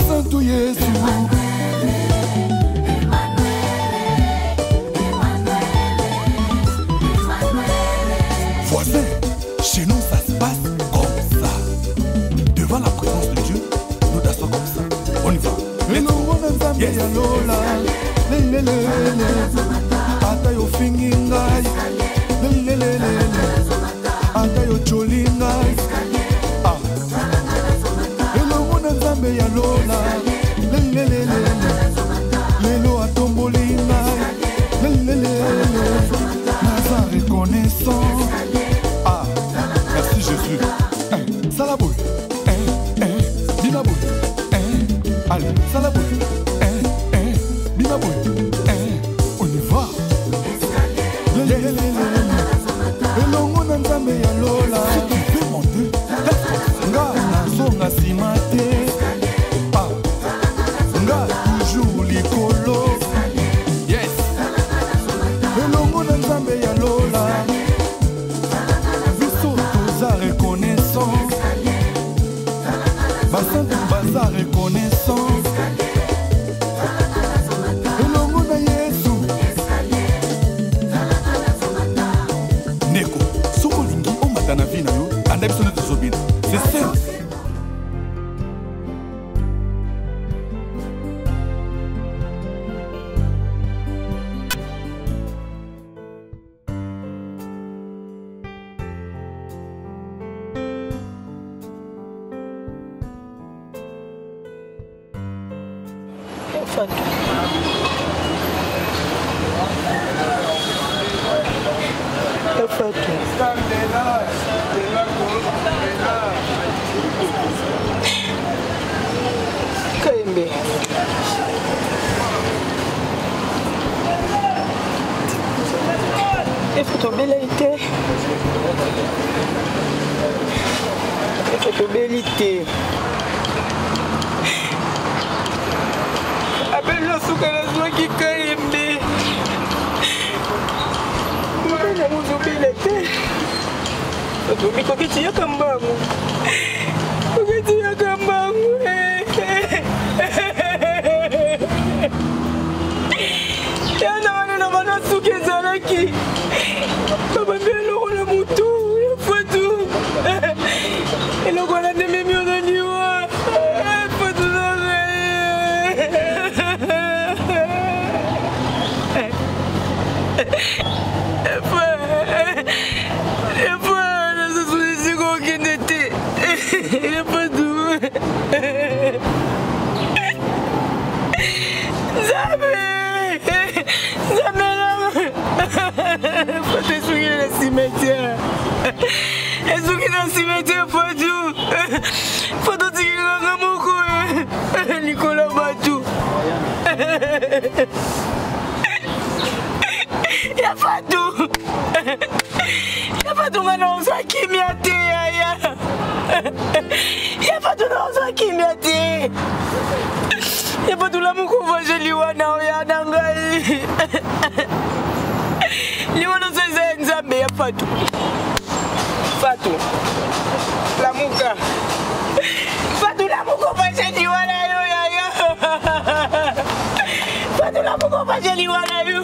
Santo Jésus. Voisin, chez nous ça se passe comme ça. Devant la présence de Dieu, nous dansons comme ça. On y va. Yes. Ya lola lelo atombolina naza reconnaissant. Ah, merci Jésus. Salaboui, binaboui, allez, salaboui, binaboui, on y va. Elongo na nzambe ya lola. Si tu veux monter, nga nazonga simate. Toujours likolo. Yes. Elongo na nzambe ya lola. Biso toza reconnaissant. Basantu baza reconnaissant. Elongo na Yesu. Neko, soko lingi omata na vi na yo, anda biso neti tozobina. C'est simple. Kaimbe. Efotobelite. Efotobelite. Abello sukala zwaki Kaimbe. Mbona muzobelite? Otomi kokiti yakambangu. Kokiti yakambangu. Yana wana wana suke zalaki. Baba mbelo na mutu yafatu. Eloko na ndeme miona niwa. Fatu na. Faut t'essuyer le cimetière. Essuyer le cimetière, faut tout. Faut tout dire à Moko. Nicolas Batou. Y'a pas tout. Y'a pas tout maintenant, ça qui m'y a été. Y'a pas tout dans ça qui m'y a été. Y'a pas tout l'amour qu'on voit chez Liwana ou Yadangai. Liwana c'est Nzambe, y'a pas tout. Fatou. L'amuka. Fatou l'amour qu'on voit chez Liwana yo. Fatou l'amour qu'on voit chez Liwana yo.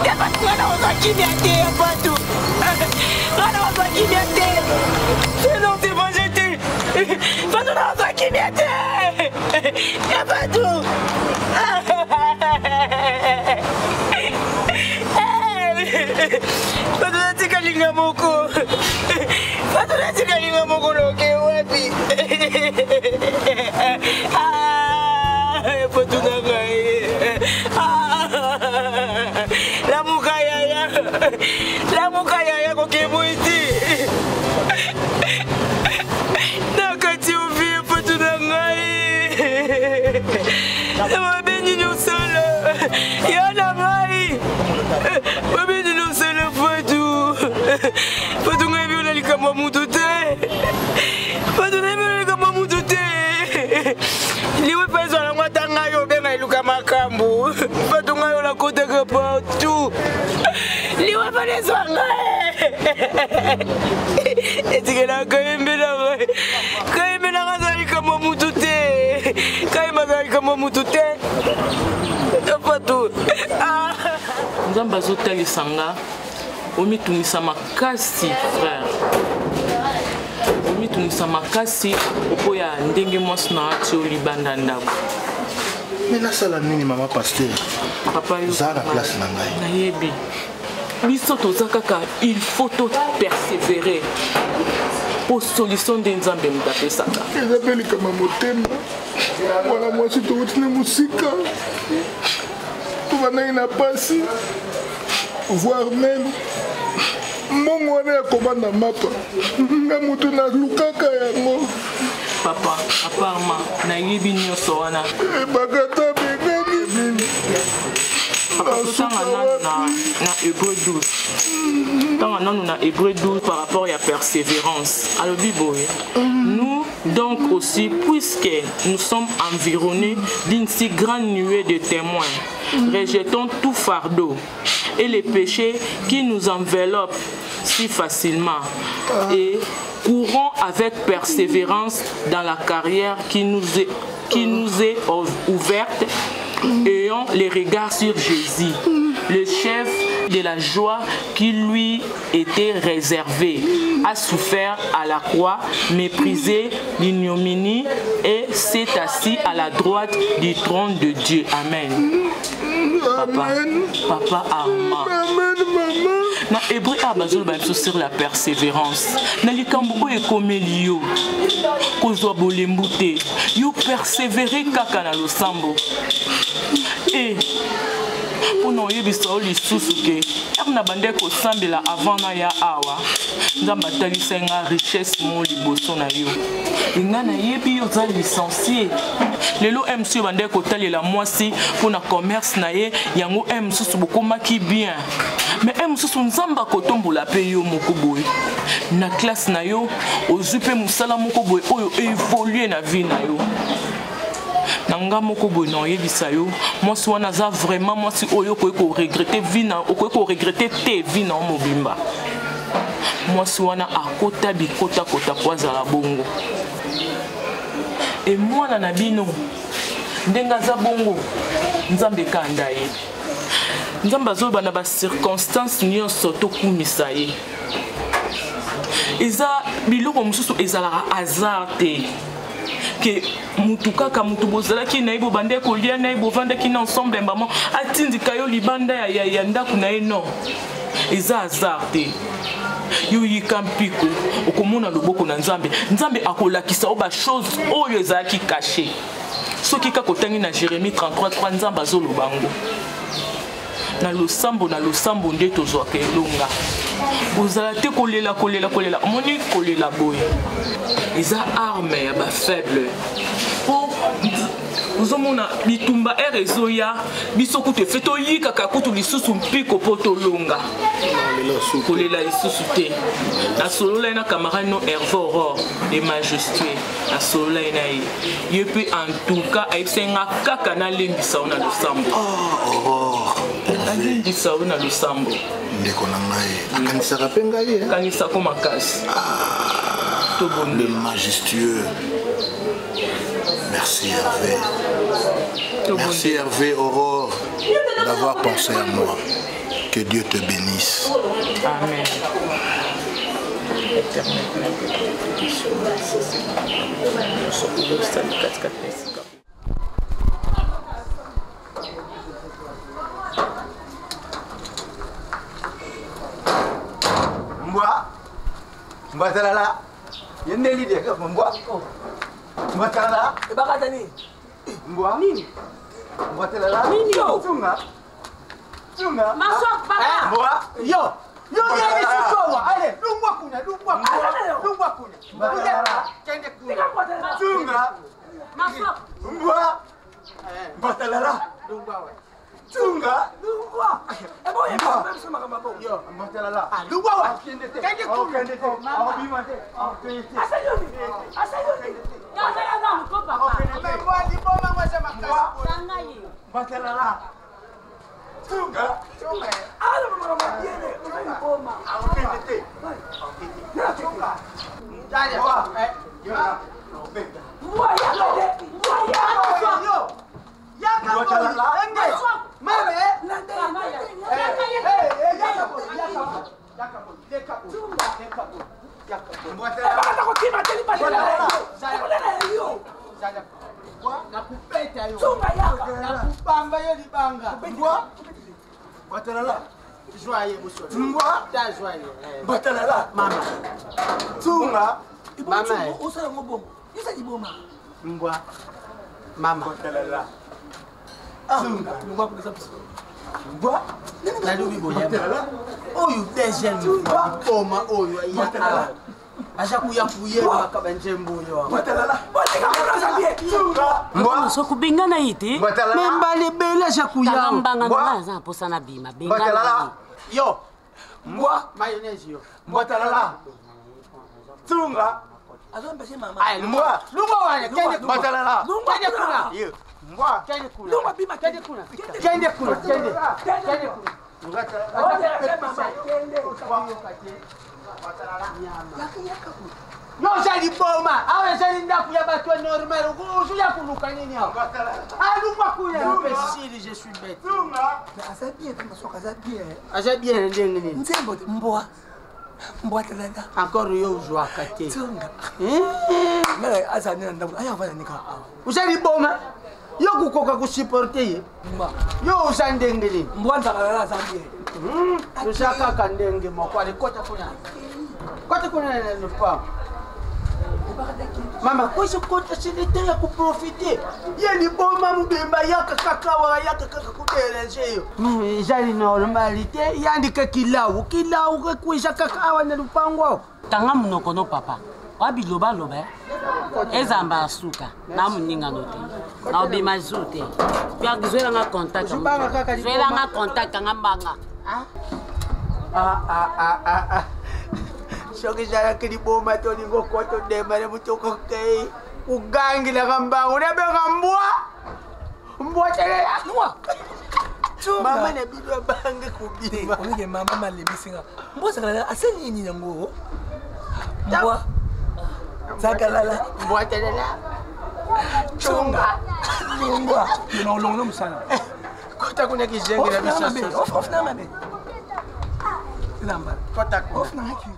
Y'a pas tout dans ça qui m'y a été, y'a pas tout. Dans ça qui m'y a été. Sinon c'est pas jeté. Fatou dans ça qui m'y a été. Y'a pas tout. Fatou na tika linga moko. Fatou na tika linga moko loke wapi. Fatou na gai. La muka yaya koke muiti. Nakati uvi Fatou na gai. Ma béni nous seuls. Yana gai. Ma béni nous seuls Fatou. Fatou ngai viola likamwa mutu te. mutu te. Patu. Nzambe azotalisa nga omitungisa makasi frère. Omitungisa makasi okoya ndenge mwasi na ati olibanda ndako. Mais nasala nini mama pasteur? Papa yo zaka place na ngai. Nayebi. Biso toza kaka il faut persévérer. Pour solution de Nzambe mutapesaka. Ezabeli kama motema. Wala mwasi tokutine musika. Tuvana ina pasi. Voire même mbongo wana ya komanda mapa. Nga mutu na lukaka yango. Papa, apparemment, nayebi nyonso wana. Bakata begani nini? Papa, totanga na Hébreu 12. Tanga nanu na Hébreu 12 par rapport à la persévérance. Alors, Biboé, nous donc aussi, puisque nous sommes environnés d'une si grande nuée de témoins, rejetons tout fardeau et les péchés qui nous enveloppent si facilement et courons avec persévérance dans la carrière qui nous est ouverte, ayant les regards sur Jésus, le chef de la joie qui lui était réservée, a souffert à la croix, méprisé l'ignominie et s'est assis à la droite du trône de Dieu. Amen. Papa Armand. Na hébreu abazol ba sur la persévérance. Na likambo e komeli yo. Kozwa bolembute. Yo persévérer kaka na losambo. Et pour nous yebisa oli susuke. Na bande ko sambela avant na ya awa. Nzamba talisa nga richesse mo liboso na yo. Nga na yebi yo za licencié. Lelo MC bande ko talela mwasi pour na commerce na ye yango MC boko maki bien. Mais MC nzamba ko tombola pe yo moko boy. Na classe na yo ozupe musala moko boy oyo évoluer na vie na yo. Nanga moko boy na yebisa yo mwasi wana za vraiment mwasi oyo ko regretter vie na ko regretter te vie na mobimba. Mwasi wana akota bikota kota kwaza la bongo. Et moi na bino ndenga za bongo nzambe kanda ye. Nzamba zoba na ba circonstances nyonso tokumisa ye. Eza biloko mususu ezala hasard te. Que mutu kaka mutu bozala ki na ibo bande ko lia na ibo vanda ki na ensemble maman atindi kayo libanda ya ndaku na ye non. Eza hasard te. Yo yikampiko okomona loboko na Nzambe. Nzambe akolakisa oba chose oyo ezaki caché. Soki ka kotangi na Jérémie 33:3 Nzamba zolobango. Na losambo nde tozwaka elonga. Bozala te kolela. Moni kolela boye. Eza arme ya ba faible. Po uzomona bitumba erezoya bisoku te feto yika kakutu lisusu mpiko poto longa. Kolela lisusu te. Na solola na camarade no Hervé Aurore de majestueux. Na solola na ye. Yepe en tout cas aisenga kaka na lembisa na losambo. Aurore. Lembisa na losambo. Ndeko na ngai. Akanisa kapenga ye. Kanisa ko makasi. Le majestueux. Merci Hervé. Merci Hervé Aurore d'avoir pensé à moi. Que Dieu te bénisse. Amen. Mbwa talala. Yende lidi ya mbwa. Mbwa talala. Bakata nini? Mbwa. Nini? Mbwa talala. Nini yo? Chunga. Masok papa. Mbwa. Yo. Yo yeye sikowa. Ale, dungwa kunya. Dungwa kunya. Mbwa. Kende kunya. Chunga. Masok. Mbwa. Mbwa talala. Dungwa we. Chunga. Dungwa. Ebo yebo sema kama bo. Yo, mbwa talala. Dungwa we. Kende kunya. Kende kunya. Abima te. Asayoni. Ya ko papa. Mbwa liboma mwaje makasi. Sanga yi. Mbwa talala. Chunga. Ala mama biene. Ngoma. Kende te. Chunga. Yo. Mbwa ya. Mbwa ya. Yo. nakupeta yo nakubamba yo libanga Batalala. joye busolo Mbwa. ta joye Batalala. mama Tunga. mama osala ngo bongo eza liboma mbwa mama Batalala. Tunga. longwa kolesa biso Mbwa. nalubi boyeba Batalala. oyo deuxième oma oyo ya achakuya kuyeba kabanjembo oyo Batalala. Mbwa so kubingana iti Batalala. membale bele achakuya takambanga Mbwa. nanga za posa na bima Batalala. bingana yo Mbwa. mayonnaise yo Batalala. Tunga. azompeshe mama ay Mbwa. lunga wane kende kuna Batalala. kende kuna Yo. Mbwa. kende kuna Lunga bima kende kuna kende kuna kende kuna yo jali boma awe jali ndaku ya bato normal usuya kuluka nini hao alukwa kuya mpesili je suis bête Tunga. aza bien kama soka aza bien aja bien ndenge nini nzembo mbwa talala encore yo ujwaka te tunga mais aza nina ndaku aya vana nika awa usali boma yo kukoka kusiporte ye mbwa yo usa ndenge nini mbwa nzalala aza bien ushakaka ndenge moko ali kota kuna na lupa mama kwese kota silete ya kuprofite ye ni boma mubemba yaka kakawa yaka kaka kuderange yo jali normalite yandika kilawu kwisa kakawa na lupango tanga munoko no papa wabiloba loba ezamba asuka na muningano te na obima zu te pia zwela nga contact Zubanga kaka di zwela boma. nga contact nga mbanga soki zalaki liboma tolingo koto demale mutoko kei ugangila kambangu nebenga mbwa telela mama na bidwa bange kubima olike mama malebisinga mbwa zakalala ase nini yango mbwa zakalala mbwa telela chunga mbwa nolongolo mosala kota kuna kizengela bisoso ofna mabe lamba kota kuna ofna haki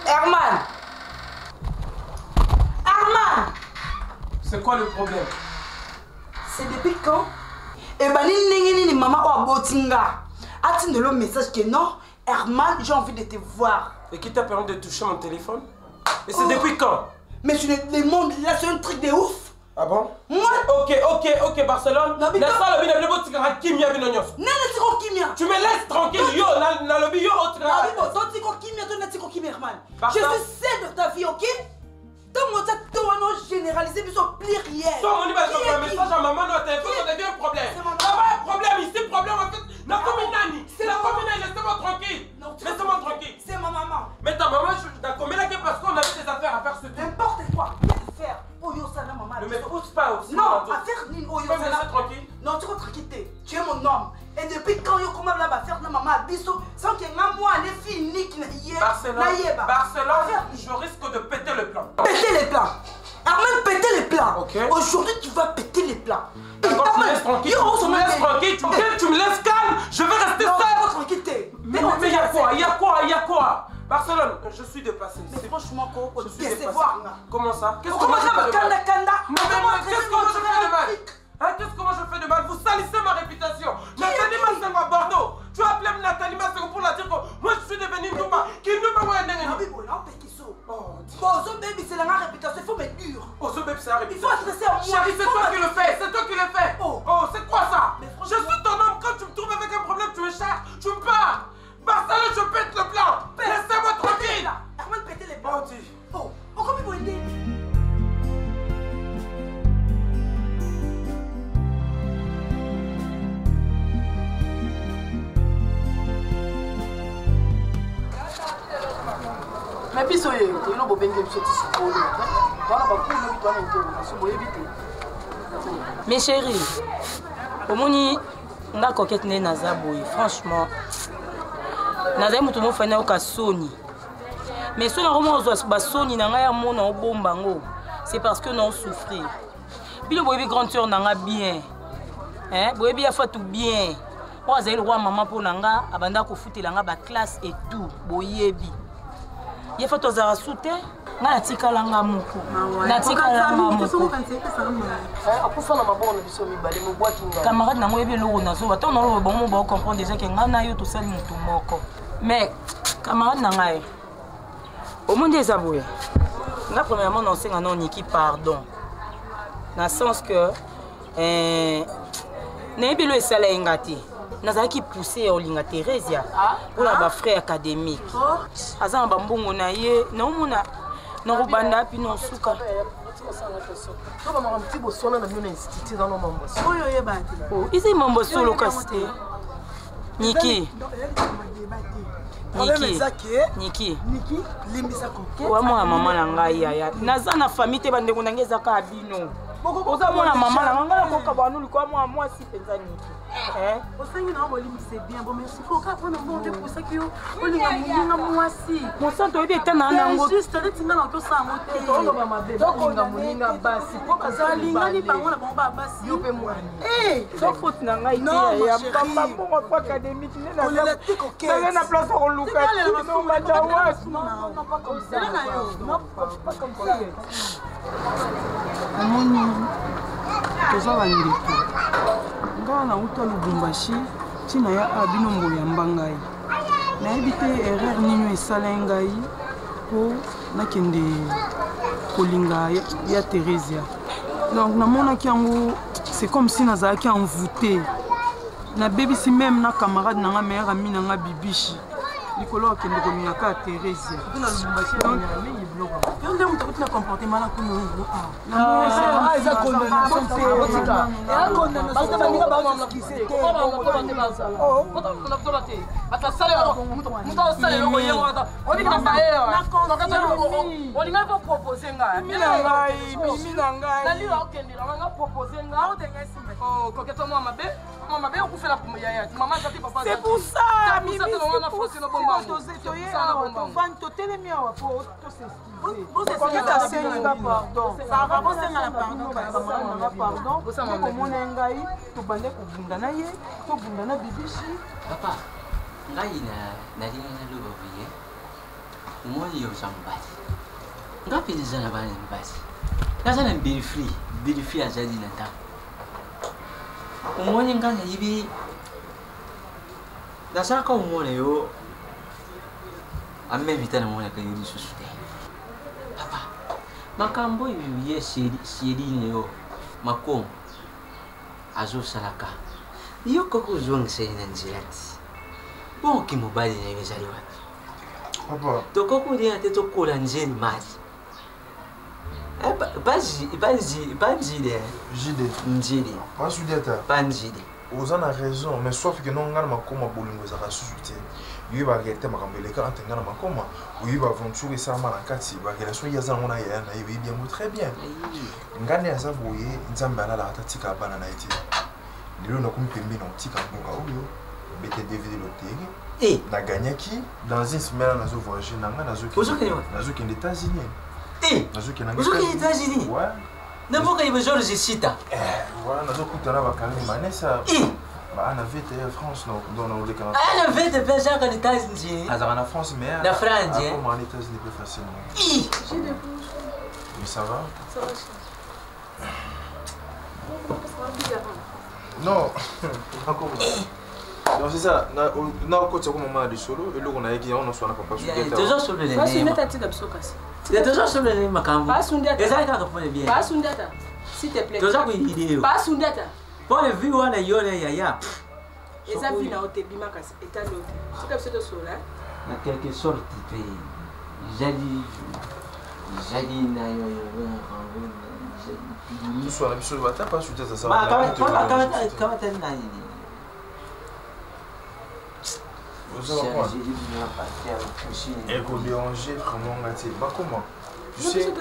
Herman! Herman! C'est quoi le problème? C'est depuis quand? Eh ben, ni maman ou abotinga. A-t-il le message que non? Herman, j'ai envie de te voir. Et qui t'a permis de toucher mon téléphone? Et c'est depuis quand? Mais tu le demandes là, c'est un truc de ouf. Ah bon? Moi? Ok, Barcelone. Non, mais Laisse pas le bide, le tigara kimia binonyos. Non, tiko kimia. Tu me laisses tranquille, yo, na le bio, Non, mais bon, tiko kimia, tiko kimia, Herman. Je Barça. suis celle de ta vie, ok? Donc, moi, tu dois généraliser, mais sans pluriel. Toi, on y va sur un message à maman dans le téléphone, ça devient un problème. C'est maman. Ah ouais, problème ici, problème en fait. La commune C'est la maman. commune, laissez-moi tranquille. Non, tu- Laissez-moi tranquille. C'est ma maman. Mais ta maman, je suis d'accord, mais là, parce qu'on avait des affaires à faire ce truc. N'importe quoi. Viens faire. Oh, yo, ça, maman. Ne me pousse pas aussi. Non, affaire ni Tu oyo peux me laisser tranquille? Non, tu vas tranquille. Tu es mon homme. Et depuis quand yo comment là va faire na maman biso sans que moi les filles ni qui na hier. Barcelone, je risque de péter le plan. Péter les plans. Armand péter les plans. Ok. Aujourd'hui tu vas péter les plans. D'accord, tu me laisses tranquille. Tu me laisses tranquille. Tu me laisses calme. Je vais rester Non, seul. tranquille. Mais il y a quoi? Barcelone, je suis dépassé. Mais franchement quoi Je suis dépassé. décevoir. Comment ça? Qu'est-ce que Comment moi je ça va fais de mal? kanda? Qu'est-ce que moi je fais de mal? Hein, qu'est-ce que moi je fais de mal? Vous salissez ma réputation. Nathalie Massengo à Bordeaux. Tu as appelé Nathalie Massengo pour la dire que moi je suis devenu Ndouma. Qui Ndouma moi Non, mais bon, non, pékiso. Bozo baby, c'est la réputation, il faut mettre dur. Oh, ce bébé, c'est la Il faut réputation. adresser à moi. Chérie, c'est toi qui le fais. C'est toi qui le fais. Oh. Oh, c'est quoi ça? Mais Je franchement- suis ton homme. Quand tu me trouves avec un problème, tu me cherches. Tu me pars. Barcelone, je pète le plan. Laissez-moi tranquille. Armand péter les plans. Oh, dis. Oh, comment ils vont aider? Mais biso ye toyino bobenge biso tisipolo wana bakulu bitu wana interrogation boyebi te. Mes chéris, omoni nga coquette ne naza boye franchement nazali mutu mo fana oka soni mais so na romo ozwa basoni na nga ya mona obomba ngo c'est parce que non souffrir bino boyebi grande sœur na nga bien hein boyebi ya fatu bien o azali le roi maman pour na nga abanda ko futela nga ba classe et tout boyebi ya fatu azara soute nga natikala nga moko natikala nga moko akufa na mabona biso mibale mobwaki nga camarade nango yebi eloko nazoba ntango naloba bango mo baocomprendre déjà ke nga na yo tosali motu moko mais camarade na ngai omondi eza boye nga premièrement naosenga na oniki pardon na sens que nayebi elo esala ye nga te nazalaki poussé ya olinga Theresia mpona bafrère académique aza na bambongo na ye naomona nakobanda api nosuka eza mambo solo kasi te niki wa mwana mama na ngai yaya naza na famille te bandeko na ngai ezaka ya bino oza mwana mama na ngai nakoka banu likoa mwana mwasi mpenza niki mosanto oyebi eta na nango sofoti na ngai te ya pamba mbongo po académique naza na place ya koluka banda wasi omoni toza bandeko nga nauta lubumbashi ntina ya abino mboyamba ngai nayebi te erreur nini esala ngai mpo nakende kolinga ya Theresia donc namonaki yango c'est comme si nazalaki envoûté nabebisi même na camarade na nga meilleur ami na nga bibishi likolo akende kolingaka ya Theresia yo nde moto akuti na comportement na kunu eza condamnation c'est pour ça Papa, ngai nalinga naloba buye omoni yo sambati ngapi nizana bana mbasi nazana mbili azali na ta omoni ngana yibi nasaka omoni yo amevita na mwana kayiri susude papa makambo ye sheri yo makom azo salaka yo koko zonse na nzirati bon ki mobali na yezali wapi papa to koko dia te to kola nzeli mali banjide njili banjide oza na raison mais sauf que non ngana makoma bolingo ezaka susu te yo baréalité makambo eleka entre ngana makoma oyo baventure esalama na kati barelation yaza nango na yaya na ye oyebi yango très bien ngane aza boye nzambe alalaka tatika bana na ye te lelo nakomi pembeni otika mboka oyo bete dvd lotere naganyaki dans une semaine nazo voyage nanga nazokende États-Unis nazokende États-Unis ouais naboka ibe George Sita voilà nazokutana bakali manesa ana vete ya France dans le cas ana vete pesa ka États-Unis azara na France mais na France comment en États-Unis plus facilement mais ça va non encore non c'est ça na ko tsako mama de solo et loko na yeki on soit na papa sundeta toujours sur le nez pas sundeta tika bisokas c'est toujours sur le nez makambo pas sundeta ezali kaka pone bien pas sundeta s'il te plaît toujours ko idée pas sundeta pour le vu wana yone yaya eza vi na ote bimaka eta lote tika biso to sola na quelque sorte pe jali na yo tu sois la biso bata pas sundeta ça va kama tena nini Et pour déranger, vraiment, comment? Tu sais, non,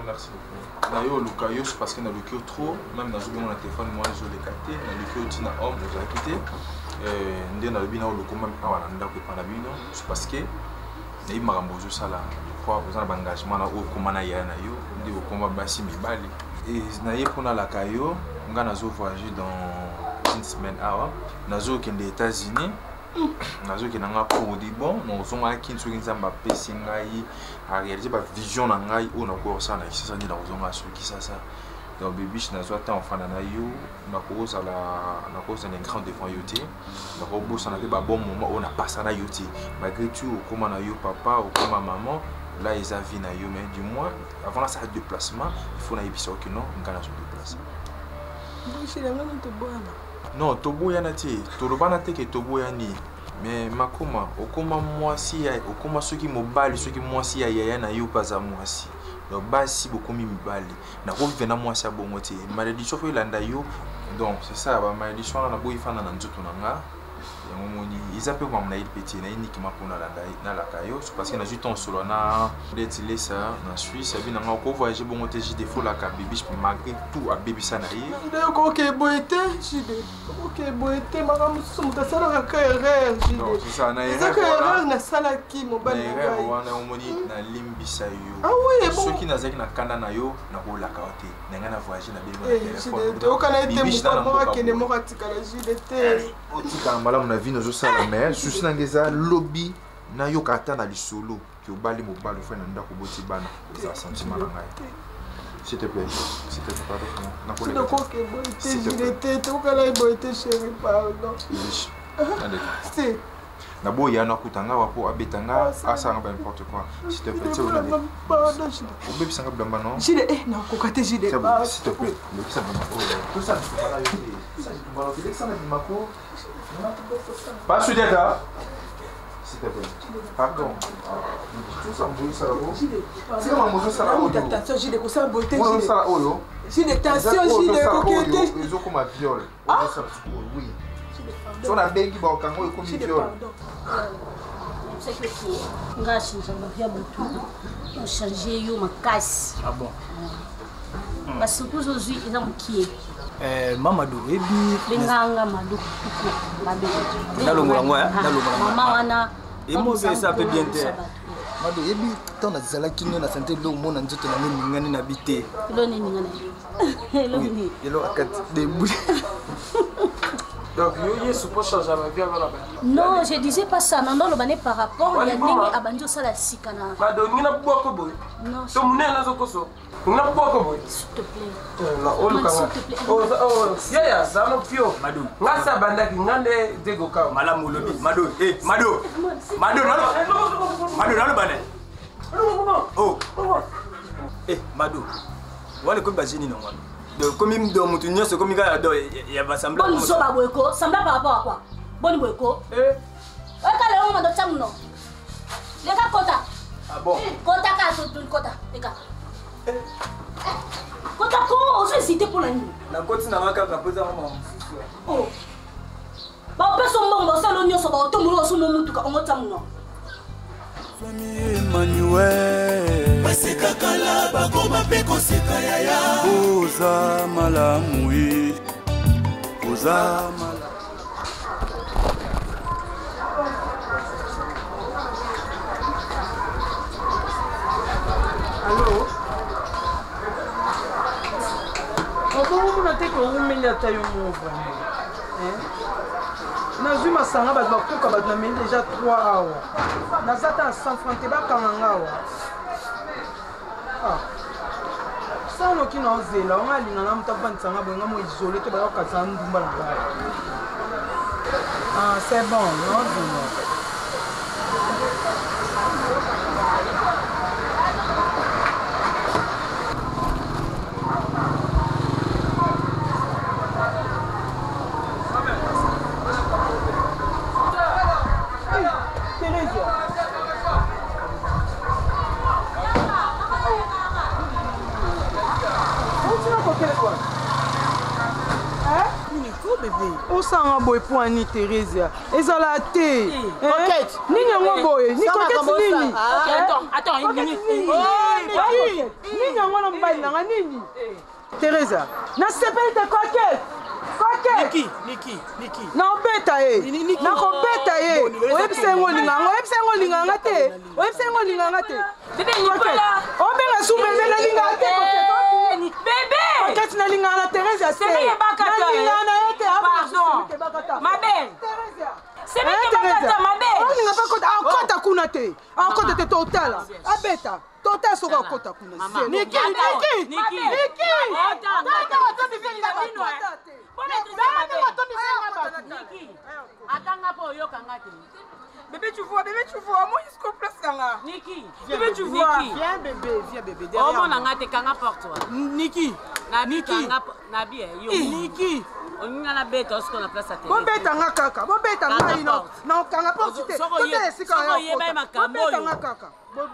merci beaucoup. D'ailleurs, le caillou, c'est parce qu'il y a le caillou trop, même dans le téléphone, moi, je l'ai capté, dans le caillou, tu as homme, je l'ai quitté. Ndé na lobi na le combat awa na ndako pa na bino, c'est parce que na ima rambozo sala, je crois, vous avez un engagement na au combat na ya na yo, ndé au combat basi mibali. Et na ye pona la caillou, nga nazo voyager dans une semaine awa, nazo kende aux États-Unis. Nazo ki nanga pour di bon non zonga ki nso nzamba pesi ngai a réaliser ba vision na ngai o na ko ça na isa ni na zonga so ki ça donc bibiche nazo ata enfant na yo na ko za na grand devant yoté na ko bossa na ba bon moment on a passé na yoté malgré tout comment na yo papa ou comment maman là ils a vie na yo mais du moins avant la salle de déplacement il faut na épicer que non ngana so déplacer non, tobo yana te, tolobana te ke tobo yani. Mais makoma, okoma mwasi ya, okoma soki mobali, soki mwasi ya yaya na yo paza mwasi. Donc basi bokomi mibali. Na ko vivena mwasi ya bongo te. Malédiction fo ilanda yo. Donc c'est ça, ba malédiction na bo ifana na nzoto nanga. Yamoni, ils appellent comme na il petit na ini ki mapona na la kayo, parce que na ju ton solo na d'être ça na Suisse, abi na ko voyager bongo te ji défaut la ka bibi malgré tout a bibi ça na yi. Ndeko ke boete, jide. Ok, boete mama mususu mutasala ka erreur, jide. Non, c'est ça na erreur. C'est erreur na sala ki mobali. Erreur wana omoni na limbisa yo. Ah oui, bon. Ceux qui na zaki na kanda na yo na ko la kaote. Nenga na voyager na bibi na téléphone. Jide, okana ete mo kende mo katikala jide te. Otika malamu na vie nos la mer, je suis dans lobby na yo kata na lisolo ki obali mobali fa na ndako boti bana za sentiment na ngai. S'il te plaît, pardon. Na ko le ko ke boite jide te okala boite chérie pardon. Allez. Si. Na bo ya na kutanga wapo abetanga asa nga n'importe quoi. S'il te plaît, tu veux pardon jide. Obebi sanga blamba non. Jide na ko kate jide. S'il te plaît, le qui ça blamba. Tout ça tu peux pas la aider. Ça tu vas le ça na bimako. Pas sur des gars. S'il te plaît. Pardon. Tout ça me ça là. C'est comment moi ça là. Attention, j'ai des coussins beauté. Moi ça là oh. J'ai des tensions, j'ai des coquettes. Ils ont comme un viol. Oui. Tu as bengi ba kango comme viol. C'est que qui ngasi nzamba vya butu. On changer yo makasi. Ah bon. Parce que aujourd'hui ils ont qui Mamadou ebi Benganga Madou nalongola ngoya nalongola mama wana emo ça peut bien te Madou ebi tona zalaki na santé lo mona nzoto na nini ngani na bité lo nini ngani lo nini yelo akati debout. Donc yo suppose changer ma vie avant la. Non, je disais pas ça. Non, le bané par rapport il y a nini abanjo sala sikana. Madou ngina bwa ko boy. Non. To mune na zokoso. Ngina bwa ko boy. S'il te plaît. Oh, yeah, ça m'a pio. Madou. Ngasa bandaki ngande dego ka. Malamu lobi. Madou, Madou. Madou nalo bane. Oh. Madou. Wale ko bazini no ngwana. Donc comme il doit monter nyonso comme il va sembler. Bon so ba boyeko, sembla par rapport à quoi? Bon boyeko. Kale on mando chamno. Leka kota. Ah bon. Kota ka so tun kota. Leka. Kota ko on se cité pour la nuit. Na koti na maka ka poza mama. Oh. Ba peso mbongo salo nyonso ba otomulo so mo mutuka on chamno. Famille Emmanuel baseka kala bakoma pe koseka yaya oza malamu yi oza malamu. Allô? On va te ko umenya tayo mo vraiment. Nazui masanga bat bakuka bat na meni déjà 3 awa. Nazata 100 francs te bakanga awa. Ah. Ça no kino zela on ali na mutapani sanga bonga mo isolé te ba ka sa ndumba na ba. Ah, c'est bon, non zela. Oh bébé. Osanga boy poani Thérèse. Ezala te. Coquette. Nini yango boy? Ni coquette nini? Attends, une minute. Nini yango na mbali nanga nini? Thérèse. Na sepeli te coquette. Coquette. Niki. Na obeta ye. Na kobeta ye. Oyebisengo linganga te. Bébé Nicolas. Obenga sou bébé na linganga te. Bébé. Coquette na linganga na Thérèse. C'est bien bakata. Pardon. Ma belle. C'est bien bakata, ma belle. On n'a pas kota. Akota kuna te. Akota te total. Abeta. Total soka akota kuna. Niki. Bébé, tu vois, moi il se complace là. Niki, bébé, tu vois. Viens bébé, derrière. Oh mon angate kanga porte-toi. Niki. Nabi, yo. Niki. On y a la bête, on se connaît place à terre. Bon bête en kaka, bon bête en non, non, kanga porte. Soko yeba makambo yo.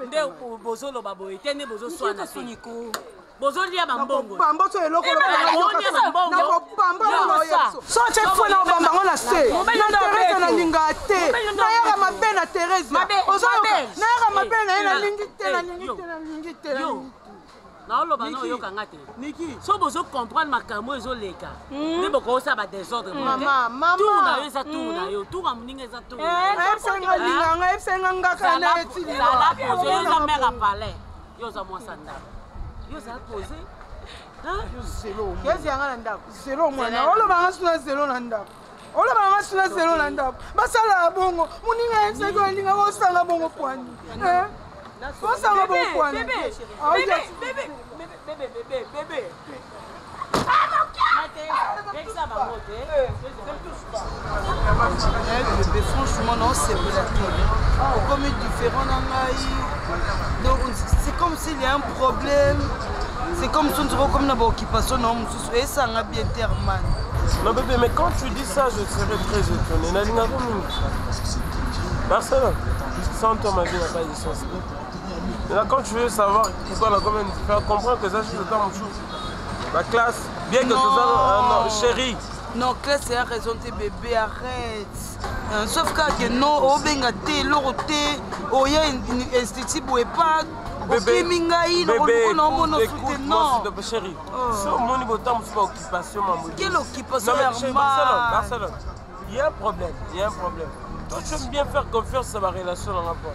Nde bozo lo babo etende bozo swana soniko. Bozo lia bambongo. Bamboso eloko lo bambongo. Na bambongo yo. So che fona bambongo na se. Na Thérèse na linga te. Na yaka mabe na Thérèse. Ozo na yaka mabe na lingi te. Na oloba na oyoka ngate. Niki. So bozo comprendre makambo ezoleka. Nde boko osa ba désordre. Mama. Tour na yo eza tour na yo. Tour amuninga eza tour. Esenga linganga, esenga ngaka na etili. Sala posé yo za mère à palais. Yo za moi sanda. Yo za posé. Hein? Zelo. Kezi yanga na ndako. Zelo mwana. Oloba ngasuna zelo na ndako. Oloba ngasuna zelo na ndako. Basala bongo. Muninga esenga linga osanga bongo kwani. Osanga bongo kwani. Bébé. Bébé, franchement, non, c'est comme différent dans la. Donc, c'est comme s'il y a un problème. C'est comme si on dirait comme une occupation. Non, et ça a bien terminé. Non, bébé, mais quand tu dis ça, je serais très étonné. Personne. Sans toi, ma vie n'a pas de sens. Et là, quand tu veux savoir pourquoi on a combien de faire comprendre que ça, c'est le temps, mon chou. La classe, bien que tout ça, non, chérie. Non, classe, c'est la raison de bébé, arrête. Sauf que non, au bengaté, l'oroté, au y a une institut pour EHPAD, bébé, non. Chérie, c'est au moins niveau temps, c'est pas occupation, maman. Quelle occupation? Non, Barcelone. Il y a un problème, Toi, tu aimes bien faire confiance à ma relation en rapport.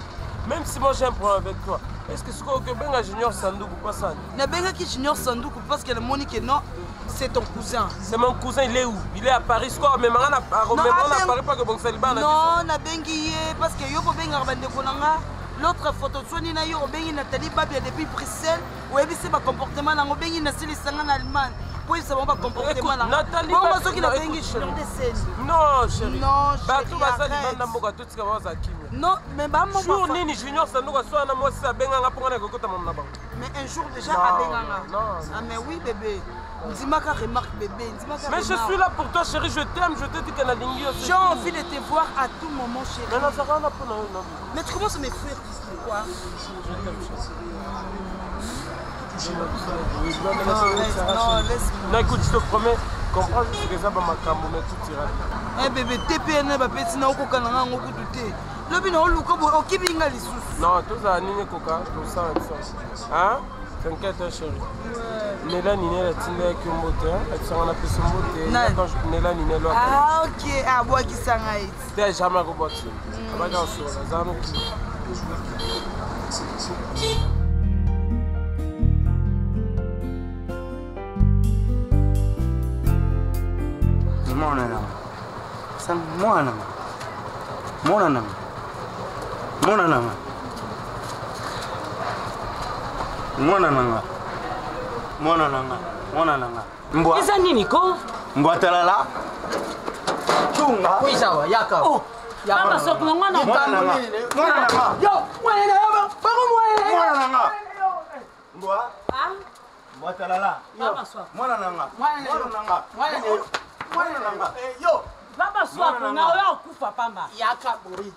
Même si moi j'ai un problème avec toi, est-ce que c'est quoi que Benga Junior Sandouk ou pas ça? Na Benga qui Junior Sandouk parce que le Monique non, c'est ton cousin. C'est mon cousin, il est où? Il est à Paris, quoi? Mais Maran à Paris, pas que bon Saliba. Non, na Bengi parce que Yoko Benga Bande Konanga, l'autre photo de Sony na Yoko Bengi Nathalie Babia depuis Bruxelles, où elle c'est pas comportement dans Bengi Nassili Sangan Allemagne. Pour ça va pas comportement là. Nathalie Babia qui na Bengi sur des scènes. Non, chérie. Non, Batou Basa Libanda Moka tout ce que va ça. Non, mais bah mon jour Nini Junior Sandouk soit moi ça Benga pour na kokota mon naba. Mais un jour déjà à Benga. Non. Ah mais oui bébé. Dis-moi qu'à remarque bébé, dis-moi qu'à. Mais je suis là pour toi chérie, je t'aime, je te dis que la ligne aussi. J'ai envie de te voir à tout moment chérie. Mais non, ça va là pour non. Mais tu commences à me fuir quoi? Je t'aime chérie. Non, laisse-moi. Non, écoute, je te promets, comprends juste que ça va m'accamber, mais tout ira bien. Eh bébé, TPN va péter na okoka na ngo douter. Lobi na oluka bo okibinga lisusu. Non, tout ça nini koka, tout ça ça. Hein? T'inquiète chérie. Nela nini la tinda ki mbote, elle s'en a fait son mbote. Quand je nela nini lo. Ah OK, ah bois qui sanga it. T'es jamais roboté. Aba ga so, zanu ki. Mwana Sam mwana mwana mbwa eza nini ko mbwa talala chunga kuisawa yaka oh baba soko ngwana yo mwana na mbwa mbwa talala baba soko mwana yo baba soko na oyo kufa pamba yaka bori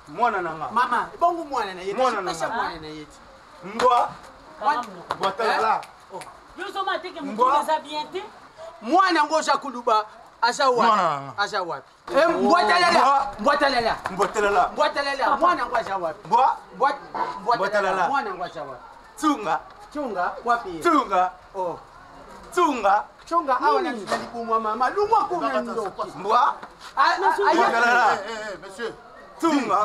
mwana nanga mama bongo mwana na yetu mwana na yetu mbwa talala yo zoma teke mtu eza bien te mwana ngosha kuluba Acha wapi? Acha wapi? Mbwatalala. Mwana ngwa acha wapi? Mbwatalala. Mwana ngwa acha wapi? Chunga wapi? Oh. Chunga awa na tulipumwa mama. Lumwa kuna ndoki. Mbwa. Monsieur. Tunga.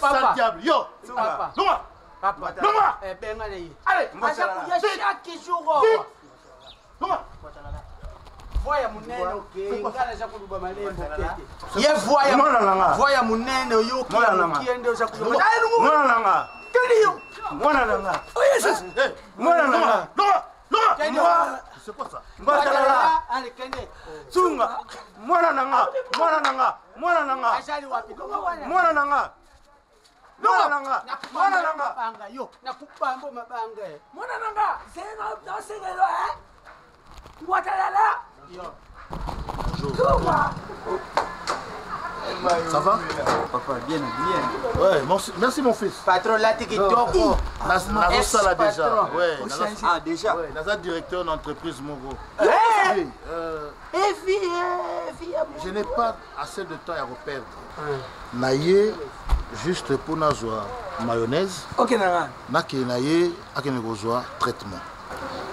Papa. Diable. Yo. Papa. Lumwa. Papa. Lumwa. Benga na yi. Allez. Acha kuja chaque jour. Lumwa. Voya munene okay. Ngala za kuluba malembo kete. Ye voya munene yoki. Kiende za kuluba. Mwana nanga. Kaliyo. Mwana nanga. Oh yes. Mwana nanga. Lumwa. C'est quoi ça? Mbwatalala. Allez kende. Tunga. Mwana nanga. Ashali wapi? Mwana nanga. Mabanga yo. Nakupambo mabanga. Mwana nanga. Sena sengelo Mbwatalala. Yo. Bonjour. Ça va? Papa, bien habillé. Ouais, merci mon fils. Patron là TikTok. Nazo sala déjà. Ouais, Ah, déjà. Ouais, Nazo directeur d'entreprise Mogo. Je n'ai pas assez de temps à reperdre. Naye juste pour nazwa mayonnaise. OK nanga. Nake naye akene kozwa traitement.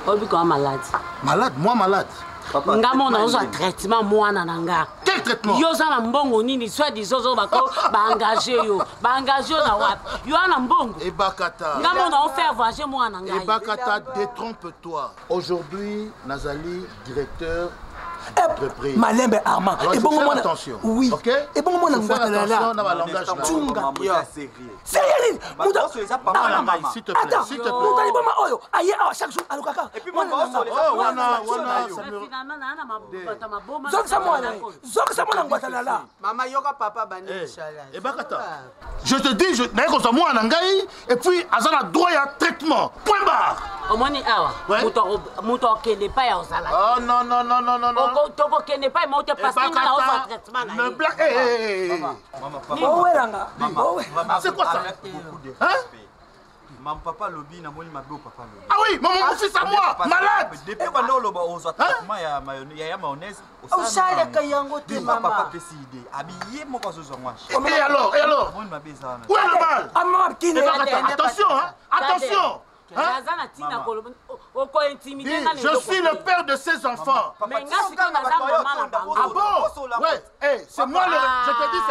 Obi ko malade. Malade, moi malade. Nga mona ozwa traitement mwana nanga. Quel traitement? Yo za na mbongo nini soit disozo bako ba engager yo na wapi? Yo na mbongo. Ebakata. Nga mona on faire voyager mwana nanga. Ebakata, détrompe-toi. Aujourd'hui, Nazali directeur d'entreprise. Malembe Armand. Et bon moi attention. Oui. OK? Et bon moi Attention dans le langage. Tunga. Sérieux. Muda s'il te plaît, s'il te plaît. Muda libama oyo. Aye awa chaque jour alukaka. Et puis moi wana Zoksa mwana ngwatalala. Mama yoka papa bani inshallah. Ebakata. Je te dis, je n'ai pas moi en Angaï et puis azana droit à traitement. Point barre. Omoni awa. Muto kende pa ya osala. Oh non. Toko kende pa mo te passer na osa traitement na. Ne blague. Maman. C'est quoi ça? Hein? Maman papa lobby na moni mabe papa lobby. Ah oui, maman mon fils à moi, malade. Depuis quand loba ozo traitement ya mayonnaise. Osale kayango te mama. Papa pesi idée. Habillé mon pas ozo moi. Et alors? Moni mabe ça. Où est le mal? Attention, hein? Attention. Je suis le père de ces enfants. Ah bon? Ouais, c'est moi le... Je te dis,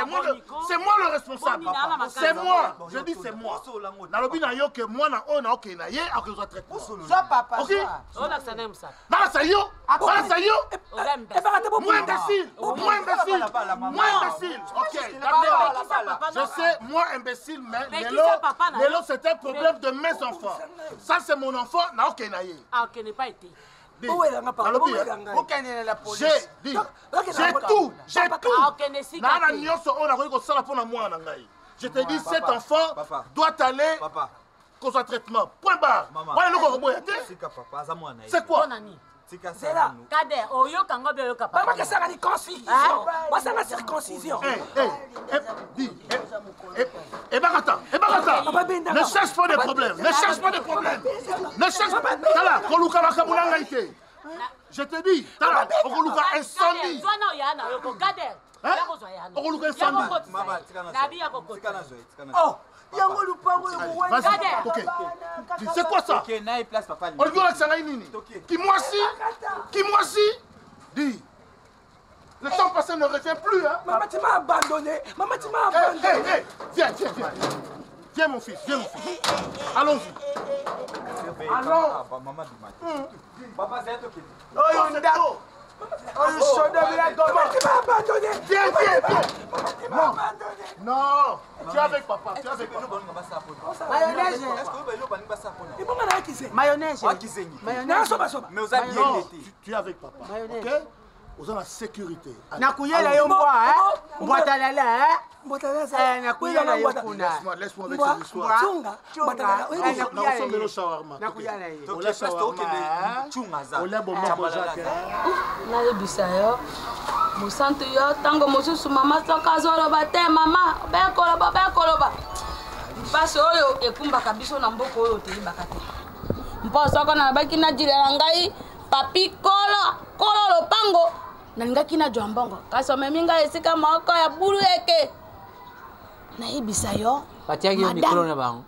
c'est moi le responsable. C'est moi. Je dis c'est moi. Nalobi na yo que moi na on a ok na ye a que je traite. Soit papa. OK? On a ça même ça. Nala sayo. Moi imbécile. OK, d'accord. Je sais, moi imbécile, mais Lélo c'est un problème de mes enfants. Ça c'est mon enfant, na ok na ye. Ah ok n'est pas été. J'ai dit, j'ai tout. Je te dis, cet enfant doit aller qu'au traitement. Point barre. C'est quoi? C'est là. Kader, oyo kango belo ka papa. Maman que ça a des concision. Moi ça la circoncision. Ebakata. Ne cherche pas de problème. Tala, koluka bakabulanga ite. Je te dis, tala, okoluka incendie. Zwana yana yoko Kader. Okoluka incendie. Oh, yango lupango yoko wani. OK. C'est quoi ça? OK, na place papa. On dit que ça nini? Qui moi-ci? Dis. Le temps passé ne revient plus, hein? Maman, tu m'as abandonné. Viens, mon fils. Allons-y. Allons. Papa, c'est OK. Oh, ndako. Oh, tu m'as abandonné. Viens. Non. Tu es avec papa. Mayonnaise. Tu es avec papa. OK? Vous avez la sécurité. Nakuyela yo mbwa, Mbwatalala, nakuyela yo kuna. Laisse-moi avec cette histoire. Chunga. Nous sommes le shawarma. Nakuyela yo. On laisse shawarma. On laisse bon mambo Jacques. nayebisa yo mosantu yo ntango mosusu mama soki azoloba te mama bekoloba mpasi oyo ekumbaka biso na mboka oyo toyebaka te mpo soko nabaki najilela ngai papi kolo lopango nalingaki najwa mbongo kasi omemi ngai esika moko ya bulu eke nayebisa yo batiaki yo mikolo na bango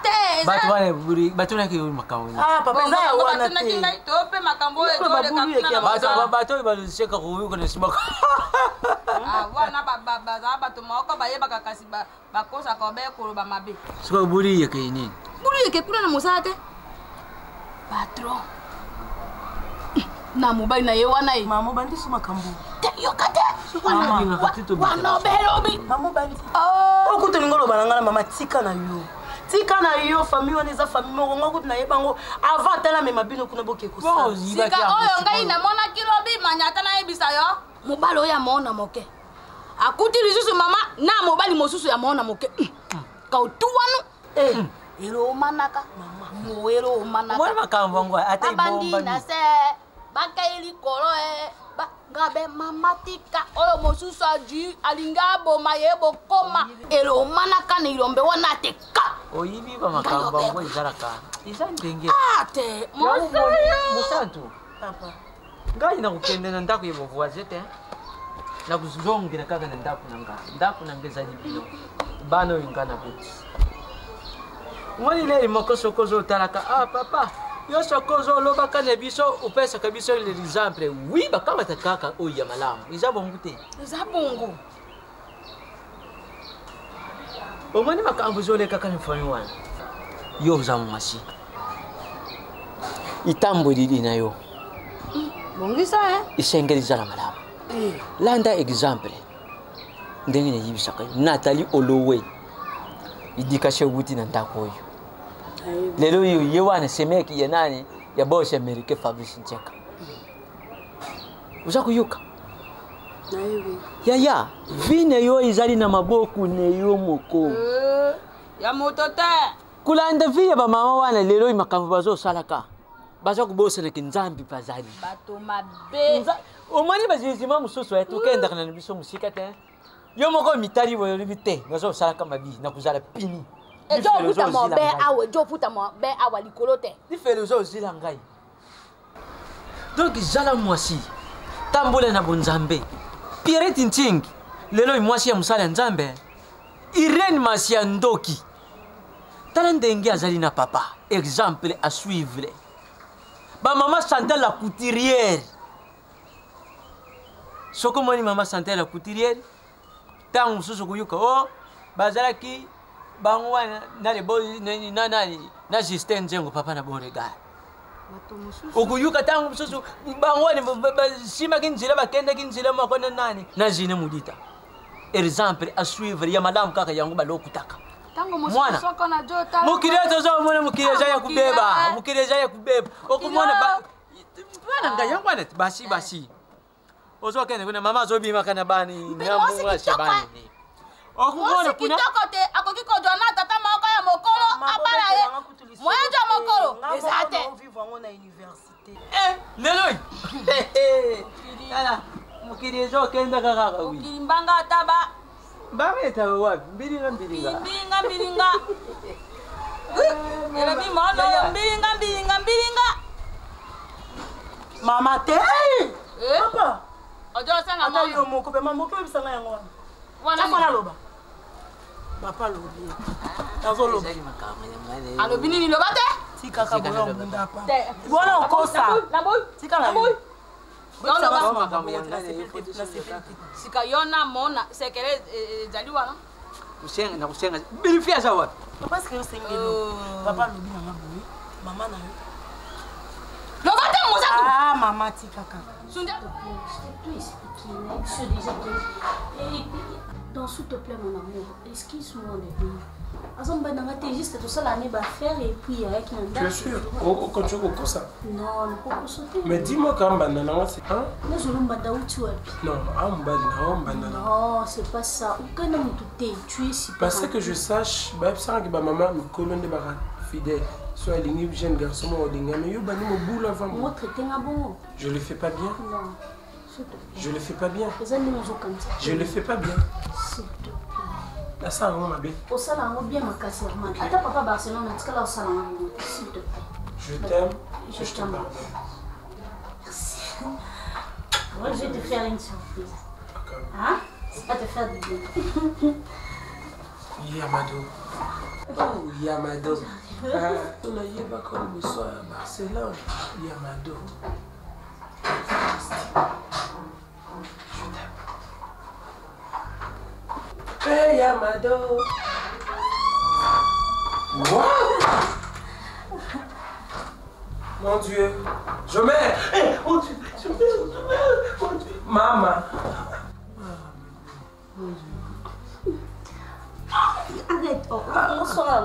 te bato wana buri bato na ki makambo papa eza ya wana te ngai tope makambo oyo bato balisheka kuyuka na simaka wana baza bato moko bayebaka kasi bakosaka obekoloba mabe siko buri yeke nini bulu eke kuna na mosala te patron na mobali na ye wana ye mama bandi so makambo te yoka te wana obelobi mama bandi okuti ningo loba nanga na mama tika na yo famille wana eza famille moko nga kuti nayeba ngo avant tala mema bino kuna boke kosika oyo ngai namonaki lobi manyata nayebisa yo mobali oyo ya moona moke akuti lisusu mama na mobali mosusu ya moona moke kautu wanu elomanaka moelo omanaka mwana makambo ngo ata ibomba na se bakaeli kolo ngabe mama tika oyo mosusu aji alinga boma yebo koma elomanaka na ilombe wana teka oyibi ba makambo ngo izaraka izandenge te musantu papa ngai na kukende na ndako yebo voisette na kuzongira kaka na ndako nanga bino bano ingana buti ngoni le mokoso kozo talaka papa yo sokozo lobaka na biso upesa kabiso le exemple oui bakama takaka oya malamu izabongo te izabongo omani makambo zole kaka ni fami wana yo zamu masi itambo didi na yo bongisa isengeli zala malamu landa exemple ndenge ne yibisaka Nathalie Olowe idikashe wuti na ndako yo lelo yo yewana semeki ya nani ya boss America Fabrice Ncheka uza kuyuka ya vine yo izali na maboku ne yo moko ya motote kulanda via ba mama wana lelo makambo bazo salaka baza kubosa na kinzambi pazali bato mabe omani bazizima mususu ya tukenda kana biso musika te yo moko mitali bo libite bazo salaka mabi na kuzala pini ejo puta mo be awe jo puta mo be awa likolote di felozo zila ngai donc jala mwasi tambule na bonzambe Pierre Nting lelo mwasi ya musala nzambe Irene Masia Ndoki tala ndenge azali na papa exemple à suivre ba maman Chantal la couturière soko moni mama Chantal la couturière tangu susu kuyuka bazalaki bango wana na le boy na Justin Njengo papa na borega okuyuka tangu susu bango wana sima kinjira bakenda kinjira makona nani na jine mudita exemple à suivre ya madame kaka yangu balokutaka tango mususu soko na jota mukirezo zo mwana mukireja ya kubeba okumona bana ngayangu wana basi ozo kene kuna mama zo bima kana bani ngamu wa shabani okumona kuna kitokote akokiko jona tata moko ya mokolo abala ye moyejo mokolo ezate vivre ngo na université leloi ala mukirezo kenda kaka wi ukilimbanga taba bameta wapi mbilinga era bimono mbilinga mama te papa ojo sanga mo yo moko pe mama ko bisanga yango wana fana loba papa lobi tazo loba alobi nini loba te tika ka boyo munda pa bona okosa tika la boy sika yona mona sekere jali wana kusenga bilifia sawa papa sikio sengelo papa lobi na maboy mama na yo loba te moza mama tika ka sunja donc s'il te plaît mon amour excuse-moi bébé azomba nanga te juste tout ça l'année va faire et puis avec mon tu es sûr quand tu veux ça non pas sauter mais dis-moi quand banda nanga c'est hein mais je l'omba dauti wapi non banda non c'est pas ça ukana mutu te tu es si parce que je sache ba ça que ba maman me colonne de baran fidèle soit les jeune garçon ou les mais yo bani mo boule avant moi traiter un bon je le fais pas bien non je le fais pas bien je le fais pas bien s'il te plaît la ça on m'a bien au salon bien ma casse man attends papa Barcelone en tout cas au salon s'il te plaît je t'aime je t'aime merci Moi, je vais te faire une surprise. Hein? C'est pas te faire du bien. Yamado. Oh, Yamado. On a eu comme le soir à Barcelone. Yamado. Je t'aime. Hey, Yamado. What? Mon Dieu. Je mets. Hey, mon Dieu. Je mets. Mon Dieu. Maman. Mon Dieu. Arrête, on s'en va.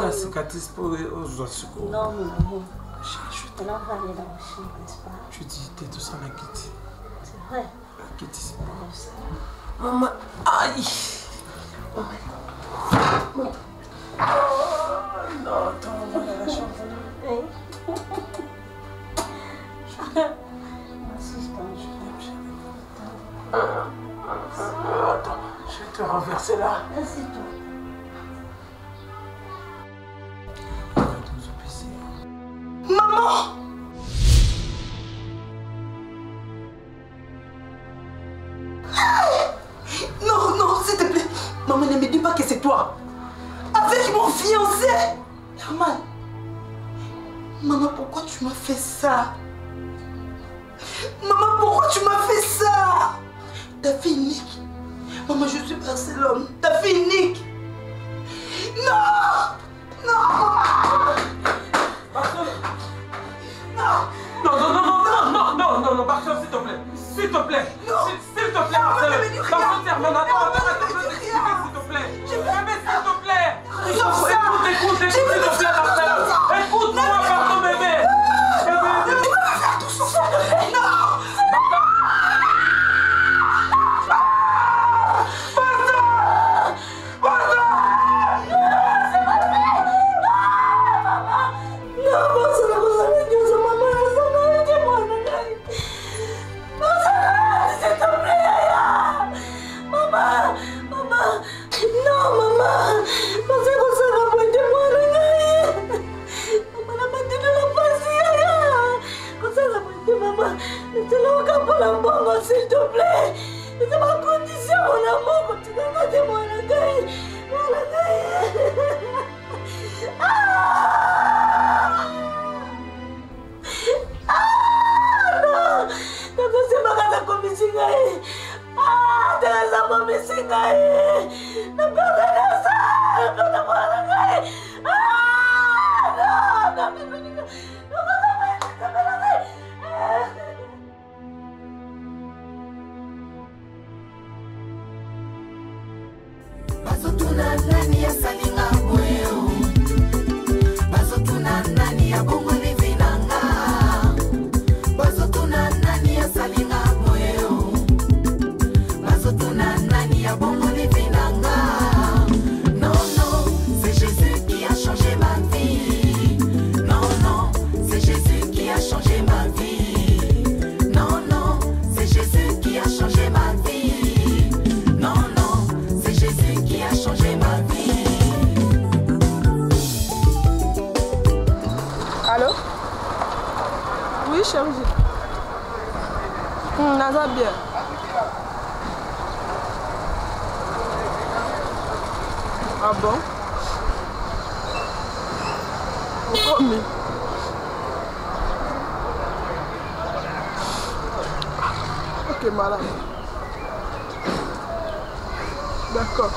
La cicatrice pour les autres secours. Non, mon amour. On va aller dans la chambre, n'est-ce pas? Tu dis, t'es tout ça, la Kitty. C'est vrai. La Kitty, c'est pas maman. Aïe. Oh, non, attends, on va aller à la chambre. Attends, je vais te renverser là. Assieds-toi. Maman! Non, non, s'il te plaît. Maman, ne me dis pas que c'est toi. Avec mon fiancé. Herman. Maman, pourquoi tu m'as fait ça? Maman, pourquoi tu m'as fait ça? Ta fille unique. Maman, je suis Barcelone. Ta fille unique. Non! Non, maman! Non, Barcelone, s'il te plaît. S'il te plaît. S'il te plaît, Barcelone. Barcelone, termine. Attends, s'il te plaît. S'il te plaît. Écoute, s'il te plaît, Barcelone. Écoute-moi, pardon, bébé. S'il te plaît, c'est ma condition, mon amour, quand tu donnes de moi la gueule. Non, c'est ma casa comme Singaï. T'es la maman Singaï. Ne perdez ça, ne perdez moi la gueule. Non, Bazotuna nani ya salinga mweo. Bazotuna nani ya bongo livinanga. Bazotuna nani ya salinga mweo. Bazotuna nani ya bongo livinanga. Non, non, c'est Jésus qui a changé ma vie. Non, non, c'est Jésus qui a changé ma vie. Non, non, c'est Jésus qui a changé ma vie. Non, non, c'est Jésus qui a changé ma vie. Allô? Oui, chérie. Naza bien. Ah bon? Promis. Ok, madame. D'accord.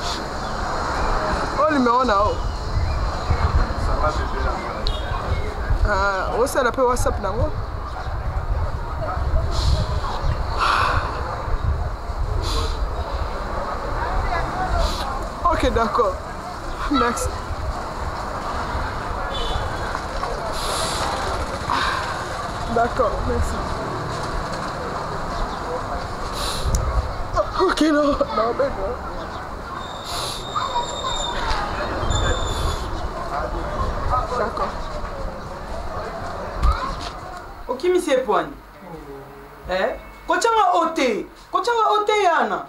Oh, numéro na haut. Ça va, bébé là. Ah, on s'est appelé WhatsApp là. Ok, d'accord. Merci. D'accord, merci. Ok, non, non, mais non. D'accord. Ok, monsieur Poigne. Eh? Kochanga ote yana.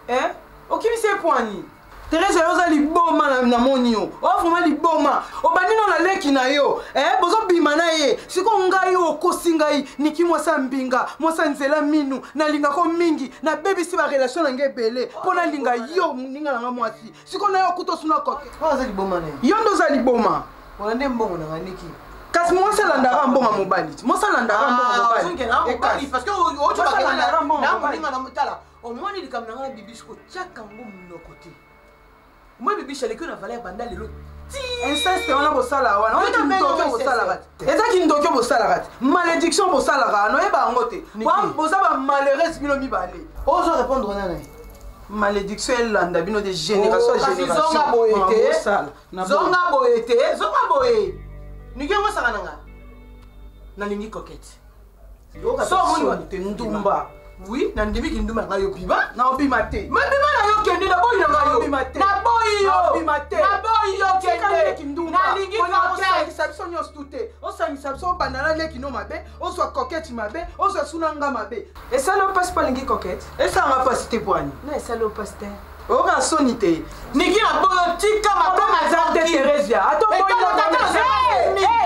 Eh? Ok, monsieur Poigne. Thérèse yoza liboma na moni yo. O vraiment liboma. O bandino na leki na yo. Bozo bima na ye. Siko ngai okosi ngai niki mwasa mbinga, mwasa nzela minu na linga ko mingi na baby si ba relation na ngai belé. Pona linga yo ninga na mwasi. Siko na yo kuto suna koke. Oza liboma na yo. Yo ndo za liboma. Wala nde mbongo na niki. Kasi mwasa landara mbonga mobali. Mwasa landara mbonga mobali. Parce que o tu ba landara mbonga mobali na mutala. Au moins il comme na bibi ko tchaka ngom côté. Moi bibi chale que na valeur banda lelo. Inceste on a bosala wana. On est ndokyo bosala rat. Ezaki ndokyo bosala rat. Malédiction bosala rat. No yeba ngote. Wa bosaba malheureuse bino mibale. Ozo répondre nana. Malédiction elanda bino de génération à génération. Zonga boyete. Zonga boyete. Zonga boye. Nigengo sakananga. Na lingi coquette. So moni wa te ndumba. Oui, na ndimi ki nduma ngayo biba. Na obima te. Ma biba na yo kende na boyi na ngayo. Na boyi yo. Na obima te. Na boyi yo kende. Ki ndumba. Na lingi coquette. Exception yo stute. O sa exception bandana leki no mabe. O so coquette mabe. O so sunanga mabe. Et ça ne passe pas lingi coquette. Et ça va pas citer poani. Non, ça le passe te. Ora sonité. Niki na boyo tika makoma zante Thérèse. Attends boyi na.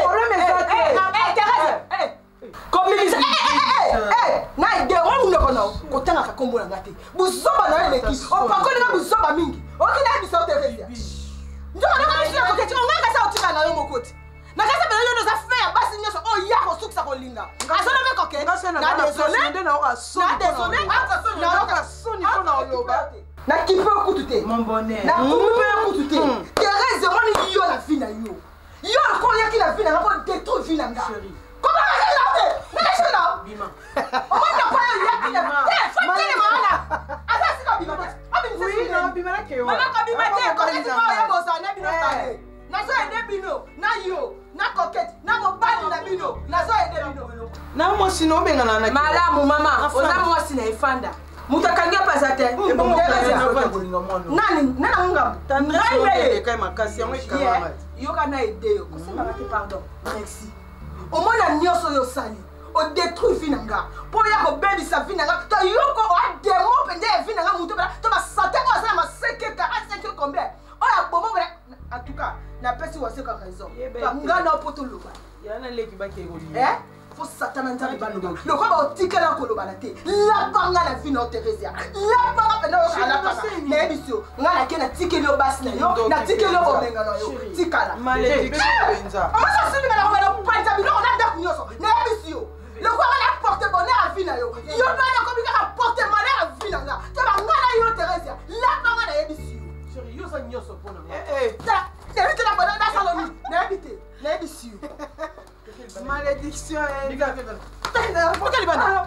Problème est zante. Thérèse. Communiste. Na ide o mu noko na kotanga ka kombo na ngate. Buzoba na eleki. O pakoli na buzoba mingi. O kina biso Thérèse. Njoko na ka biso ko keti o ngaka sa otika na yo mokoti. Na kasa bela yo no za faire basi nyoso o ya ko sukisa ko linga. Azono me koke. Na désolé. Na oka soni ko na oloba. Na kipe okutute. Mon bonheur. Na kipe okutute. Thérèse moni yo la vie na yo. Yo ko ya ki la vie na ko détruire vie na nga. Comment elle là? Mais là. Bima. On va pas y aller. Faut que les mana. Asa sika bima. Oui, non, bima na kewa. Mama ka bima te ko ti ba ya bosa na bino tale. Na so ede bino, na yo, na coquette, na mobali na bino. Na so ede bino. Na mo sino benga na na. Malamu mama, ona mo sina ifanda. Mutakangia pasate. Nani nga tandre kai makasi yango ikama. Yo kana ede yo. Kusema bati pardon. Merci. Au moins la nyoso yo sali. O détruit finanga. Po ya ko bebi sa finanga. To yoko o ademo pende finanga muto bela. To ba santé ko sa ma seke 45 combien. O ya bomo bela. En tout cas, na pesi wa seka raison. Ba ngana poto loba. Yana leki ba ke goli. Faut satana nzambe ba loba. Le ko ba otikela ko loba na te. La banga la fina Thérèse. La banga pende o ala pa. Na ebisio. Ngana ke na tikelo basi na yo. Na tikelo bo menga na yo. Tikala. Malédiction benza. Ama sa sini na ko ba panta bi no na dak nyoso. Na ebisio. Le quoi la porte bonheur à vie na yo. Yo na na ko bi ka porte malheur à vie na nga. To ba ngana yo Thérèse. La banga na ebisio. Chérie, yo sa nyoso pona. C'est lui qui l'a bonheur dans salon. Na ebite. Na ebisio. Malédiction est. Pourquoi il va là?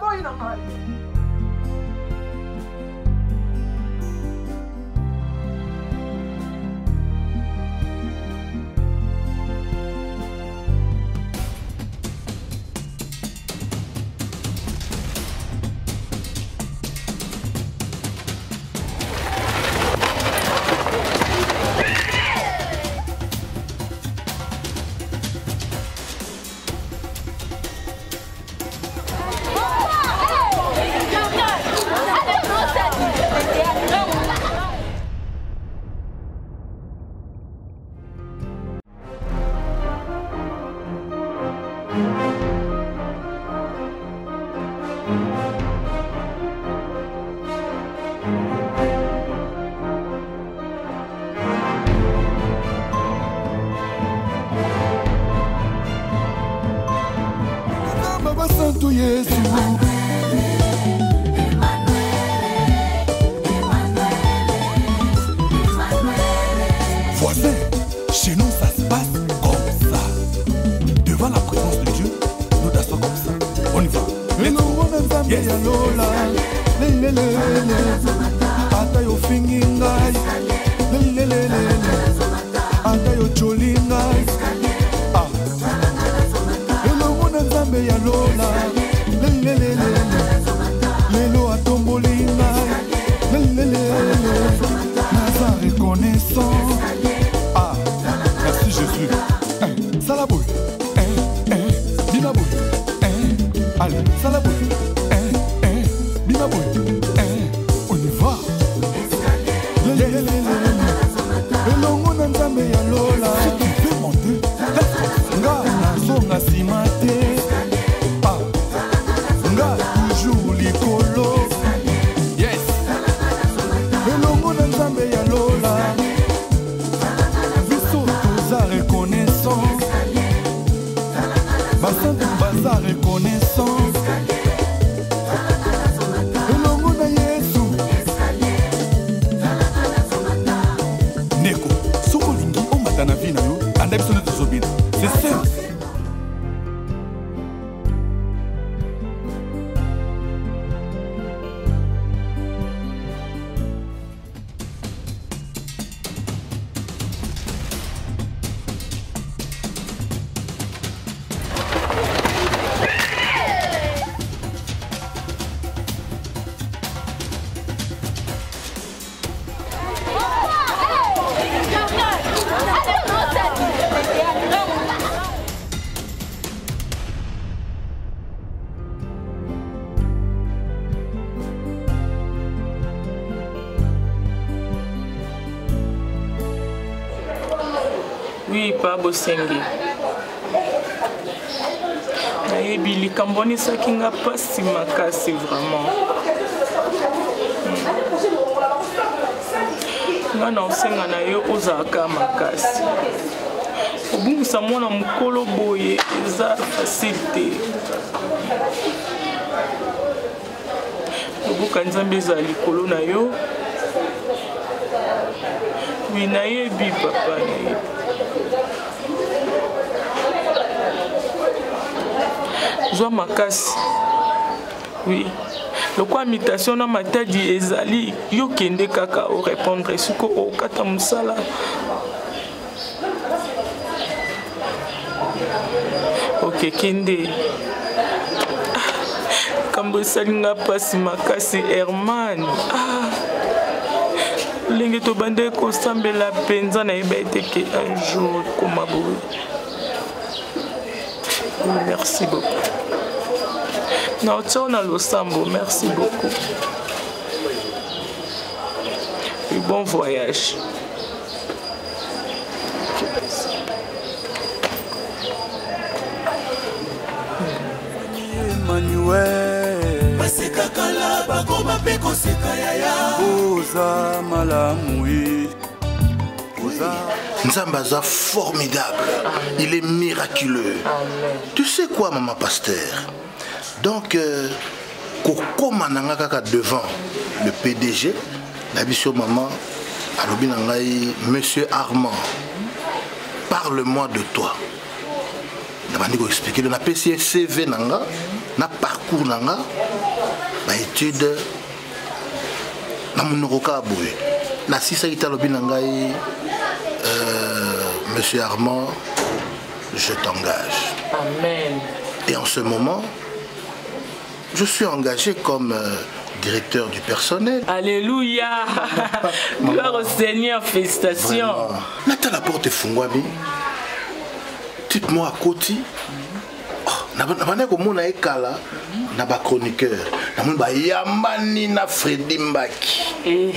Santo Yesu. Voisin, chez nous ça se passe comme ça. Devant la présence de Dieu, nous dansons comme ça. On y va. Yes. Atayo fingingai. Atayo cholingai. Nzambe ya lola lelo atomboli ngai naza reconnaissant. Ah, merci Jésus. Salaboy, binaboy, allez, salaboy, binaboy, on y va. nzambe ya lola nga nazonga nsima te nga toujours likolo yes elongo na nzambe ya lola biso toza reconnaissance basantu baza reconnaissance elongo na yesu ndeko soki olingi omata na vi na yo anda biso nde tozobina c'est simple. Oui, pas Bosenge. Nayebi likambo nisaki nga pasi makasi vraiment. Nga na osenga na yo ozalaka makasi. Obungisa mwana mokolo boye eza facile te. Obuka nzambe eza likolo na yo. Oui, nayebi papa nayebi. Zwa makasi. Oui. Lokwa imitation na matadi ezali yo kende kaka o répondre suko o kata musala. Ok kende. Kambo salinga pasi makasi Herman. Lingi to bande ko sambela penza na ibeteke un jour comme boy. Merci beaucoup. Non, tu as le sambo, merci beaucoup. Et bon voyage. Emmanuel Basekakala bakoma peko sekayaya Oza malamui Nzambaza formidable. Il est miraculeux. Amen. Tu sais quoi, maman pasteur? Donc, Kokoma Nangaka devant le PDG, la biso maman, alobi nangai, monsieur Armand, parle-moi de toi. Je vais expliquer. On a PCS CV nanga, na parcours nanga, na étude, na monoroka aboué. Na sisa ita alobi nangai, monsieur Armand, je t'engage. Amen. Et en ce moment, je suis engagé comme directeur du personnel. Alléluia. Gloire au Seigneur, félicitations. Nata la porte est fungwami. Dites-moi à côté. Nabana ko mona ekala na ba chroniqueur. Na mona ba yamani na Fredy Mbaki.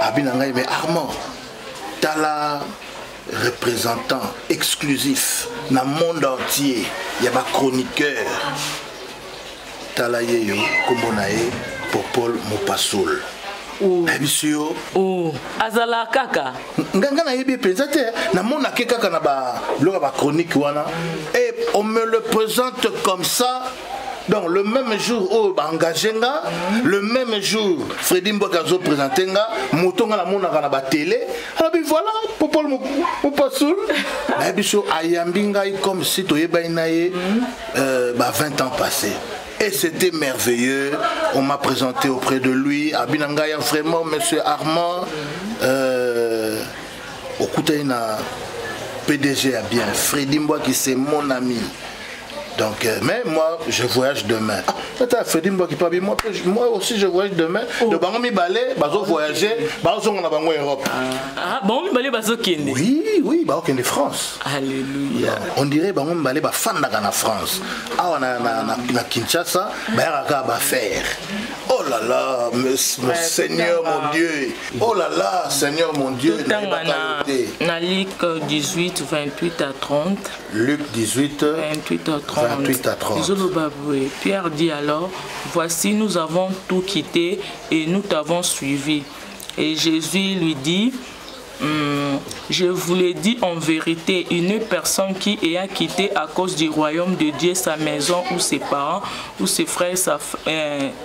Abina ngai mais Armand. Tala représentant exclusif dans le monde entier. Il y a des chroniqueurs. Talayeyo, Komonae, Popol Mopasoul. Oh, Azala Kaka. Nganga na yebi présenté. Na mona ke kaka na ba chronique wana. Et on me le présente comme ça. Donc le même jour où engagé nga, le même jour Fredy Mbakazo présenté nga, motonga la mona na ba télé. Alors puis voilà, Popol Mopasoul. Mais biso ayambinga comme si to yebainaye 20 ans passés. Et c'était merveilleux. On m'a présenté auprès de lui. Abinangaya vraiment, monsieur Armand. Au Koutaïna, PDG a bien. Fredy Mbaki, c'est mon ami. Donc, mais moi, je voyage demain. Ah, Fredy Mbaki, moi aussi, je voyage demain. De Bangomi Balé, Bazo voyager, Bazo on a Bango Europe. Ah, Bangomi Balé, Bazo Kende. Oui, Bazo Kende France. Alléluia. On dirait Bangomi Balé, Ba Fandaka na France. Ah, on a Kinshasa, Bayaraka ba faire. Oh là là, Seigneur mon Dieu. Oh là là, Seigneur mon Dieu. Dans Luc 18, 28 à 30. Luc 18, 28 à 30. 28 à 30. Pierre dit alors, voici, nous avons tout quitté et nous t'avons suivi. Et Jésus lui dit, je vous l'ai dit en vérité, une personne qui ayant quitté à cause du royaume de Dieu sa maison ou ses parents ou ses frères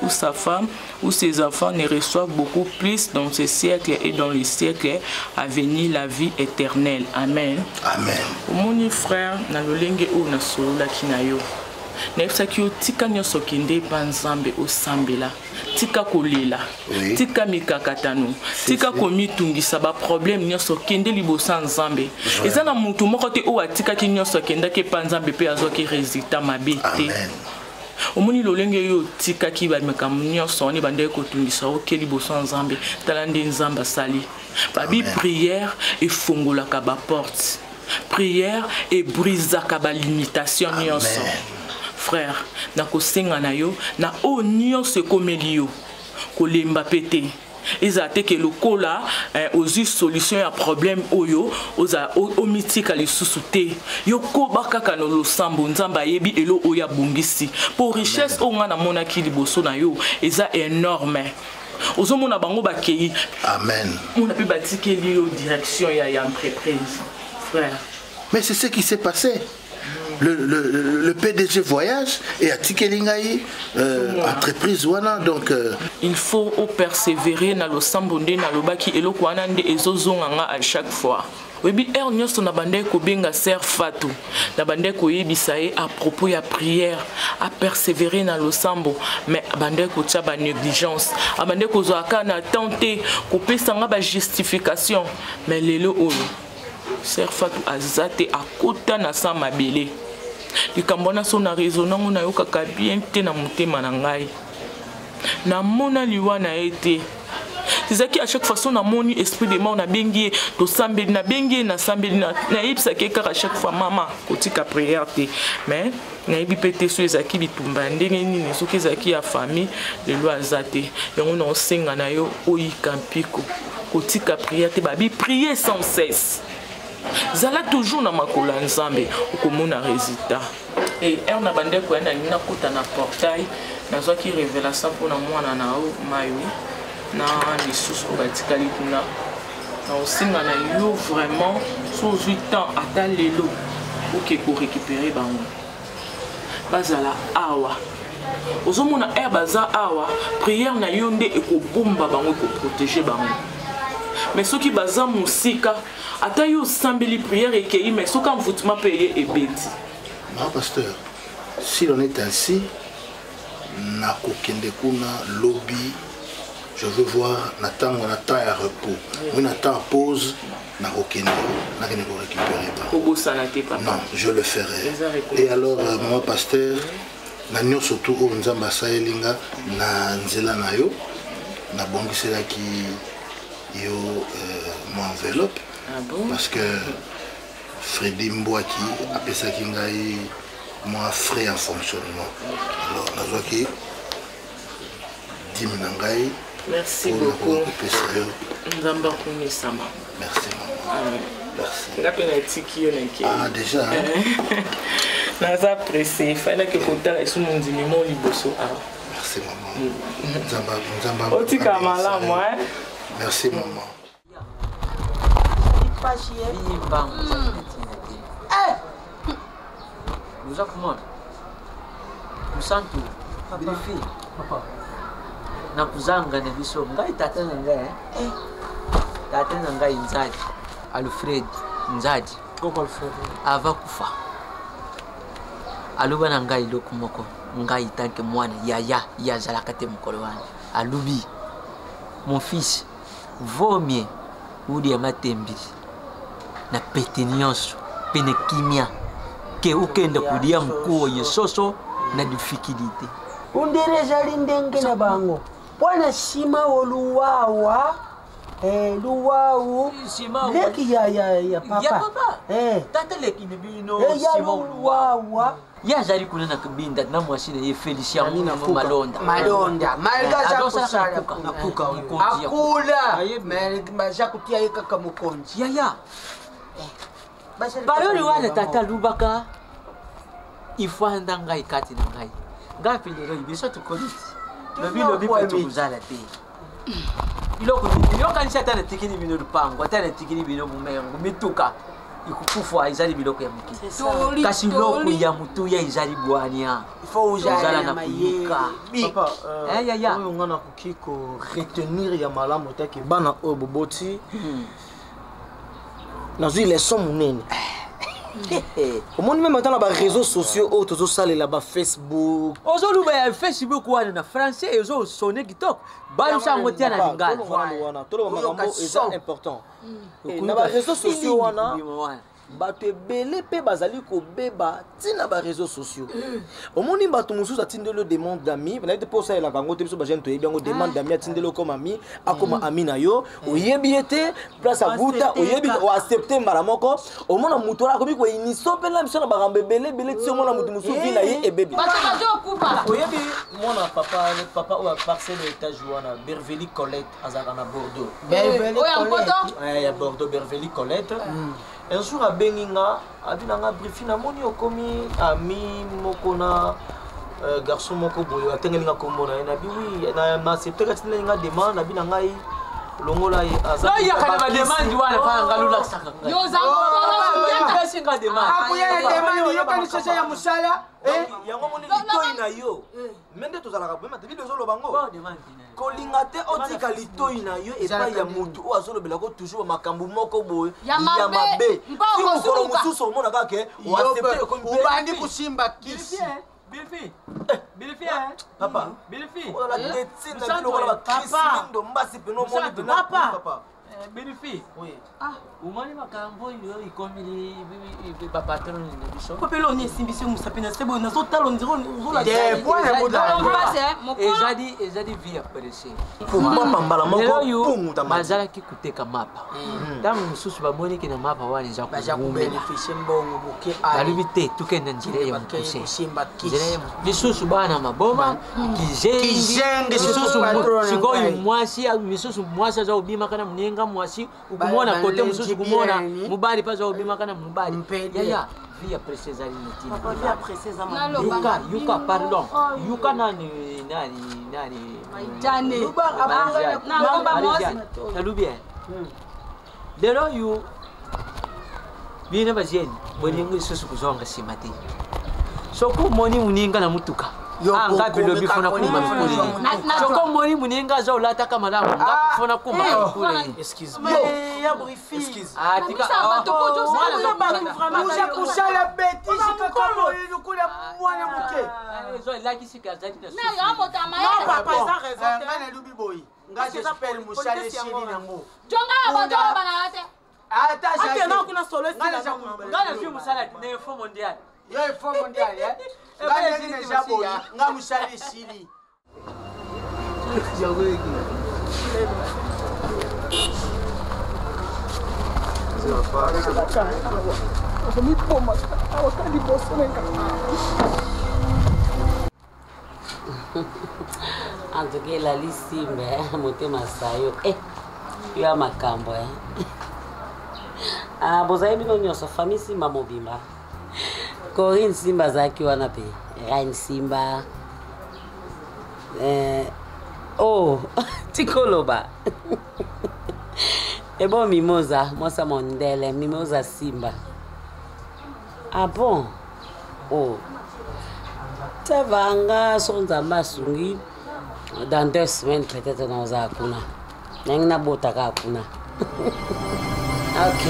ou sa femme ou ses enfants ne reçoivent beaucoup plus dans ce siècle et dans les siècles à venir la vie éternelle. Amen. Amen. Mon frère, na lolenge o na solola kinayo. Nefsaki tika nyoso kinde panzambe osambela tika kolela tika mikakatano tika komitungisa ba problème nyoso kinde libosa nzambe eza na mutu moko te o atika ki nyoso kenda ke panzambe pe azoki résultat mabete omoni lolenge yo tika ki ba mekamu nyoso ni bande ko tungisa o ke libosa nzambe talande nzamba sali babi prière et fongola ka ba porte prière et brise ka ba limitation nyoso. Frère, na kosenga na yo na o nyonso komeli yo kolemba pete ezate ke lokola ozu solution ya problème oyo oza omitika lisusu te yo ko bakaka no losambo nzamba yebi elo oya bongisi pour richesse o nga na monaki liboso na yo eza énorme ozomona bango bakei. Amen. On a pu bâtir yo direction ya entreprise. Frère, mais c'est ce qui s'est passé. Le PDG voyage et à Tikelingaï, entreprise wana donc il faut persévérer dans le sambonde dans le baki et le kwanande ezozonganga à chaque fois. Webi nyoso na bande ko benga ser fatu na bande ko yebisaye à propos ya prière à persévérer dans le sambo mais bande ko tcha ba négligence a bande ko zoaka na tenter ko pesanga ba justification mais lelo oyo ser fatu azate akota na sa mabele likambona so na raisonnant na yo kaka bien te na motema na ngai na mona liwa na ete tizaki à chaque façon na moni esprit de mort na bengi to sambeli na bengi na sambeli na ipsa ke kaka chaque fois mama kotika prière te mais na ibi pete so ezaki bitumba ndenge nini soki ezaki ya famille de loi azate yango na osenga na yo oyika mpiko kotika prière te babi prier sans cesse. Zala toujours na makola nzambe okomona résultat et on a bandé ko na nina kuta na portail nazo ki révélation pour na mwana na o mayo na lisusu batikali kuna na osinga na yo vraiment sous 8 ans ata lelo oké ko récupérer bango bazala awa ozomona baza awa prière na yo nde ekobomba bango ko protéger bango mais ceux qui baza musika ata yo sambeli prière et kei mais soka mvutuma paye et beti. Non pasteur, si l'on est ainsi na kokende kuna lobby je veux voir Nathan à repos. Oui Nathan pause na kokende na kene ko récupérer pas. Non, je le ferai. Et alors maman pasteur na nyo surtout o nzamba saelinga na nzela na yo na bongisela ki yo mon enveloppe. Ah bon? Parce que Freddy Mbouaki a appelé ça qu'il a moi frais en fonctionnement. Alors, nous avons dit Diminangai. Merci beaucoup. Merci maman. Merci. Ah déjà. Nous apprécié. Il fallait que vous ayez sous mon diminution liboso. Merci maman. Merci maman. Nous avons Musantu, vérifie. Na kuzanga na biso ngai tata na ngai tata na ngai Nzadi Alfred Nzadi ava kufa aluba na ngai loku moko ngai tanke mwana ya zalaka te mukolo wana alubi mon fils vaut mieux udi amatembi na pete nyonso pene kimia ke ukenda kudia mkuu yesoso na difficulté undereza lindenge na bango bwana sima oluwawa luwawu leki ya papa tata leki bibino ya luwawa ya jali kuna na kubinda na mwashine ye Felicia Malonda malga za kusala nakuka akula malga kutia yeka kama mukonzi ya balori wana tata lubaka ifanda ngai kati na ngai ngapi lero ibiso tukoliti lobilo bipeto kuzala te iloko kanisa tana tikini bino lupango tana tikini bino bumengo mituka ikukufa izali biloko ya mukiti kasi loko ya mutu ya izali bwania ifo uzala na kuyuka papa ya oyo ngana kukiko retenir ya malamu teke bana oyo boboti nazwi leson monene omoni meme ata na baréseaux sociaux oyo tozosalela bafacebook ozoluba ya Facebook wana na français ezosone kitoko bayosa yango tia na lingala wana toloba makambo eza important na baréseaux sociaux wana bato ebele mpe bazali kobeba ntina baréseaux sociaux omoni bato mosusu atindeli demande d'ami nayebi te mpo osalelaka yango te biso bagene toyebi yango demande d'ami atindeli okoma ami akoma ami na yo oyebi ye te place abuta oyebi oaccepte mbala moko omona motu wana akomi koiniso mpe na biso na bakambo ebele ti omona motu mosusu vi na ye ebebi oyebi mwana papa oyo parcelle étage wana Berveli Colette azalaka na Bordeaux ya Bordeaux Berveli Colette un jour abengi nga abi nanga briefi namoni okomi ami moko na garçon moko boye atengeli nga komona ye nabi wi na accepte kati nga demande abi na ngai longola ye aza ya kana ba demande wana pa ngalula saka yo zango pesi nga demande akuya demande yo kani sasa ya musala yango moni litoi na yo mende tozalaka bema te bido zolo bango kolinga te otika litoi na yo epai ya mutu oyo azolobelako toujours makambo moko boye ya mabe si mokolo mosusu omonaka ke obandi kusimba kisi Bilifi papa Bilifi papa Bilifi umoni makambo yo ikomili bapatron na biso popelo oni esimbisi musapena sebo na zotalo ndiro zola ezadi via presse mbala moko punguta bazalaki kuteka mapa ntango mosusu bamoni ke na mapa wana eza kubeneficie mbongo moke balobi te tukende nzela ya mokuse lisusu bana maboma kizenge sikoyo mwasi misusu mwasi aza obimaka na munenga mwasi ukumona kote mususu kumona mubali paza obimaka na mubali yaya via presse ezali netina via presse eza maloba yuka pardon yuka nani maitane nalubi lero yu bina bazeni boningo lisusu kuzonga nsima te soko moni muninga na mutuka anga bilo bifona kuma kule soko moni muninga zo lataka malamu nga bifona kuma kule excuse me ya brifi excuse tika uza kusala betisi kaka moyo kula mwana muke zo laki sikazati na na yo motama ya papa eza raison ngana lubi boy nga j'espère musale shiri nango jonga abotoro banate ata ate na kuna solo ngana fi musala ne fo mondial yo fo mondial ngana ni jabo nga musale shiri antukela lisimbe motema sayo yo ya makambo bozali bino nyonso famille simba mobimba Corinne Simba azalaki wana mpe Ryan Simba tikoloba ebo Mimoza mwasa mondele Mimoza Simba bon tavanga so nzambe asungi dans 2 semaines peut-être naoza kuna nangi nabotaka kuna ok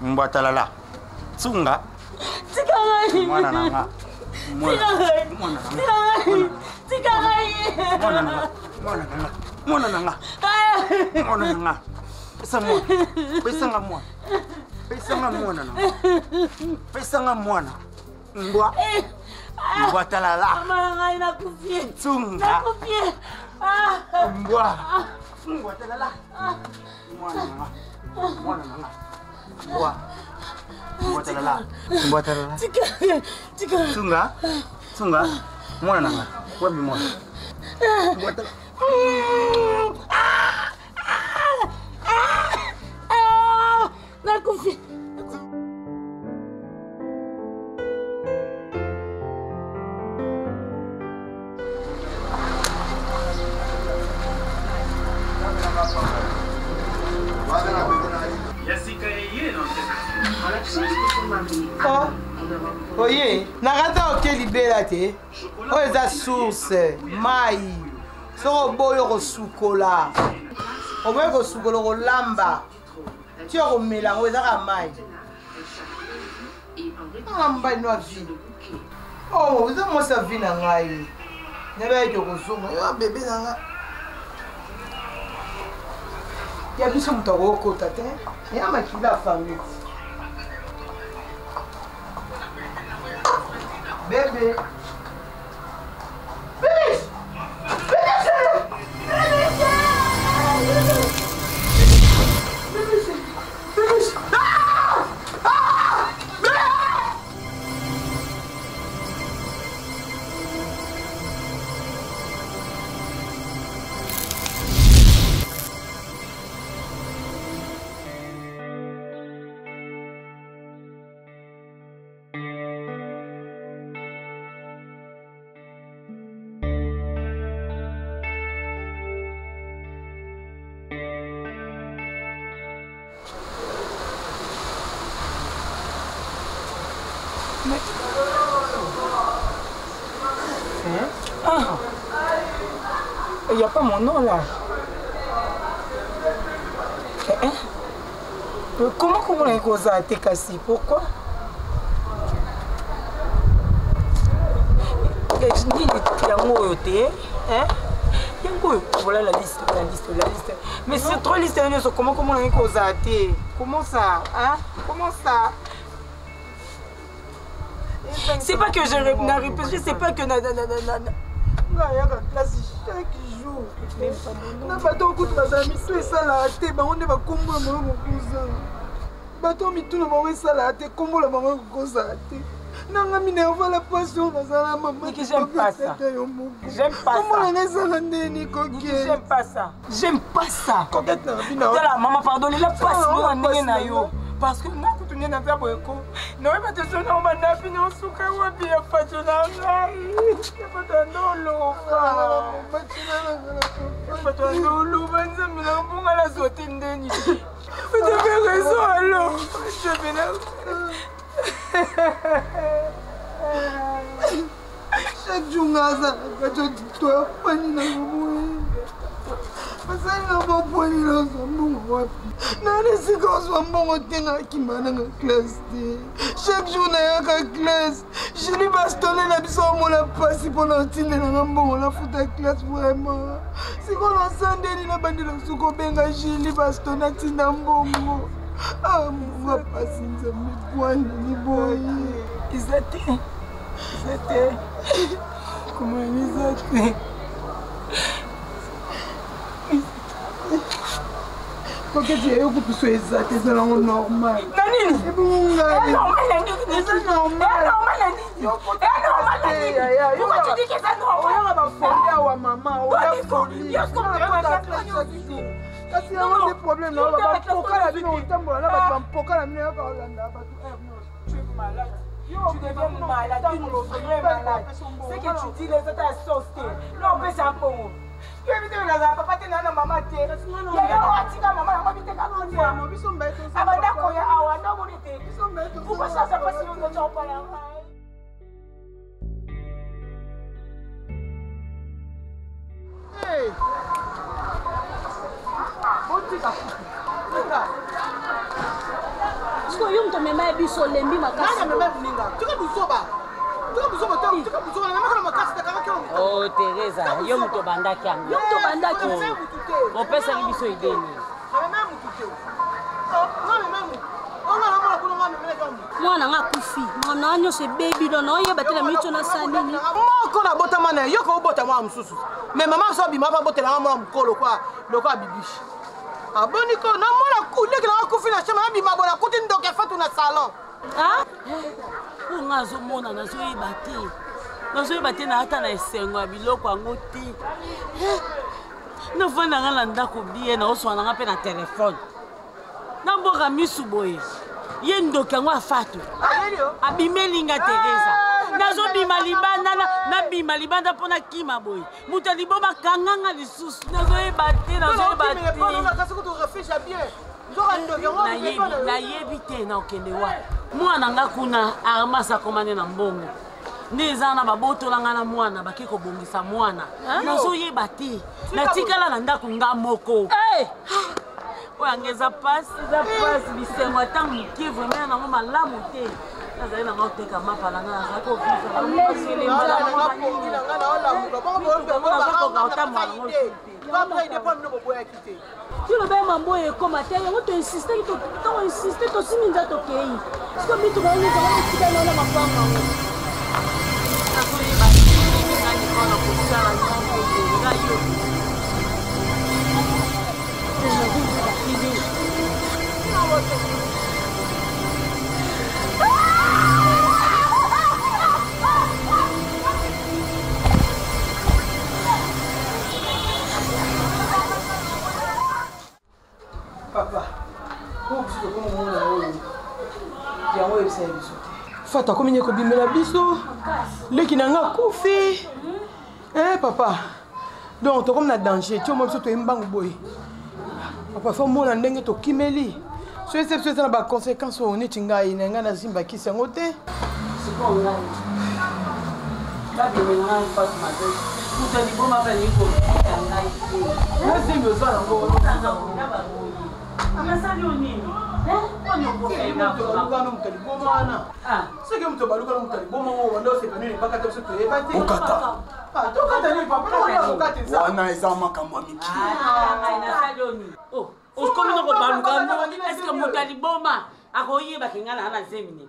Mbatalala tsunga tika ngai mwana nanga tika ngai tika ngai mwana nanga pesa nga mwana mbwa talala mama ngai nakufie tsunga nakufie mbwa talala mwana nanga mbwa talala tika tsunga mwana nanga wapi mwana mbwa talala nakufie oye nakata oke libela te oyo eza source mai soko oboyi okosukola oboyi kosukola okolamba ti okomela yango ezaka mai anga mobali no avi o eza mwasi avi na ngai nabayeki okozonga yo abebe na nga ya biso moto akokota te ya makila afangi bébé. Bébé! Il n'y a pas mon nom là. Comment on a causé à Tekassi? Pourquoi? Voilà la liste. Mais c'est trop liste. Comment on a causé à Tekassi? Comment ça? Hein? Comment ça? C'est pas que je n'arrive pas, c'est pas que chaque jour. Na bato kutu bazala mitu esala te bango nde bakombola bango kokozala bato mituna bango esala te kombola bango kokozala te nanga minerva la passion nazala mama j'aime pas ça kombola nga esala ndeni kokie j'aime pas ça tala mama pardonne la passe mona ndenge na yo parce que nga kutu nde naza boyeko naoyeba te so na obanda pina osuka wapi ya pato na ngai ya pato ya ndoloba pato ya ndoloba nzambe na mbonga nazwa te ndeni otepe raison alors chaque jour ngazalaka to pani na boboye basalinga boponi nazwa mbongo wapi nani esika ozwa mbongo te ngakima nanga classe te chaque jour nayaka classe jeli bastone na biso omona mpasi mpona otindelanga mbongo nafuta classe vraiment siko nasandeli na bandela suka obenga jeli bastone atinda mbongo mbongo pasi nzambe bwanini boye eza te komani eza te Porque eu que pessoa exata, isso não é normal. Nanini! É normal. É normal. Pourquoi tu dis que c'est normal? On va fonder à maman, on va fonder. Parce qu'il y a des problèmes, on va poker la vie, on va poker la vie, on va tu es malade. Tu deviens malade, une vraie malade. C'est que tu dis les autres à sauter. Là, on peut s'en prendre. Tu es venu à la papa, tu es là, maman, tu es là. Il y a un petit maman, maman, tu es là. Pourquoi ça se passe si on ne t'en parle pas? Hey! Est-ce que vous me mema biso lembi makasi. Oh Teresa, yo muto bandaki yango. Yo muto bandaki. Opesaki biso ideni. Mwana nga kufi. Mwana nyonso ebebi dono oyeba te na micho na sanini. Moko na botama na yo ko bota mwa mususu. Mais maman so bima pa botela mwa mukolo kwa lokwa bibishi. Aboni ko na mwana kule kila kufi na chama bima bona kuti ndoke fatu na salon. Ah? Unga zo mona na zo ibate. Na zo ibate na ata na esengo ya biloko yango te. Na vanda nga na ndako bien na oswana nga pe na telefone. Na mboka misu boye. Ye ndoki yango afatu. Abimeli nga Teresa. Nazo bima libanda na bima libanda pona kima boye. Muta liboma kanganga lisusu. Nazo ebate nazo ebate. Na yebi te na okende wa. Mwana nga kuna armasa komane na mbongo. Neza na babotola nga na mwana bake kobongisa mwana. Nazo yeba te. Na tikala na ndako nga moko. Oyangeza pasi bisengo ata mokie vraiment nango malamu te. Nazali nanga oteka mapala nga nazalaki ofisa tulobe mambo ekoma te yango toinsiste toinsiste tosimi nza tokei siko mitukaonezaotika naona mapanga yango nazoyebaanikona kosala ngai Papa, fata komi nyeko bimela biso leki na nga kufi papa donc to comme na danger ti mo biso to imbangu boy papa fo mona ndenge to kimeli so ese na ba conséquences on neti ngai na nga na zimba kisi yango te siko ngai ba bimela ngai pas mabe tout est bon ma belle ko ngai na zimba zo na ngo na ba boy amesali onini wana eza makambo ya okomina kobaluka eske moto aliboma akoyebaka nga na na zemine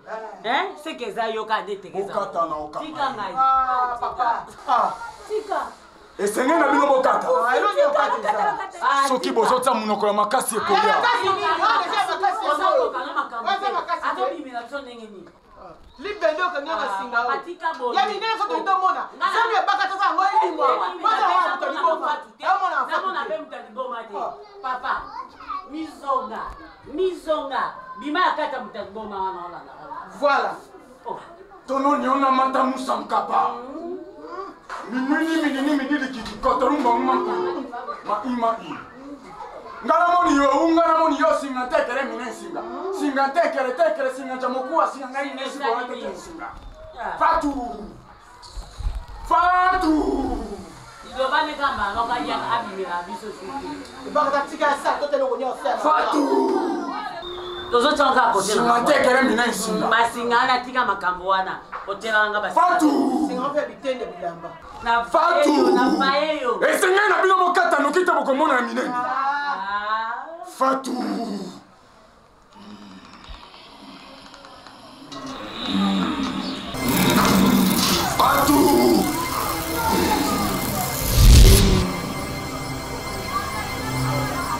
seke eza yoka nde tekezatika ngai esenge na bino bokata soki bozotya monoko ya makasi ekolia libende okangaka singa ya mindele soto ndomona sami ebaka tasa yango elimwa namona mpe moto aliboma te papa mizonga bima ya kata moto aliboma wana olanda voilà tononi ona mata musa mkapa minini midili kikikotorumba umakulu maima ngaramoni yo singa tekere mine singa tekere singa jamokuwa singa ngai nesi bona tekere singa fatu idobane kamba noka ya abimira biso siki bakata tika sa totelo konyo sema fatu tozotsanga kote singa tekere mine singa masinga na tika makambo wana otela nga basi fatu singa mpe bitende bilamba na faeyo esengai na bino bokata nokita bokomona na minene fatu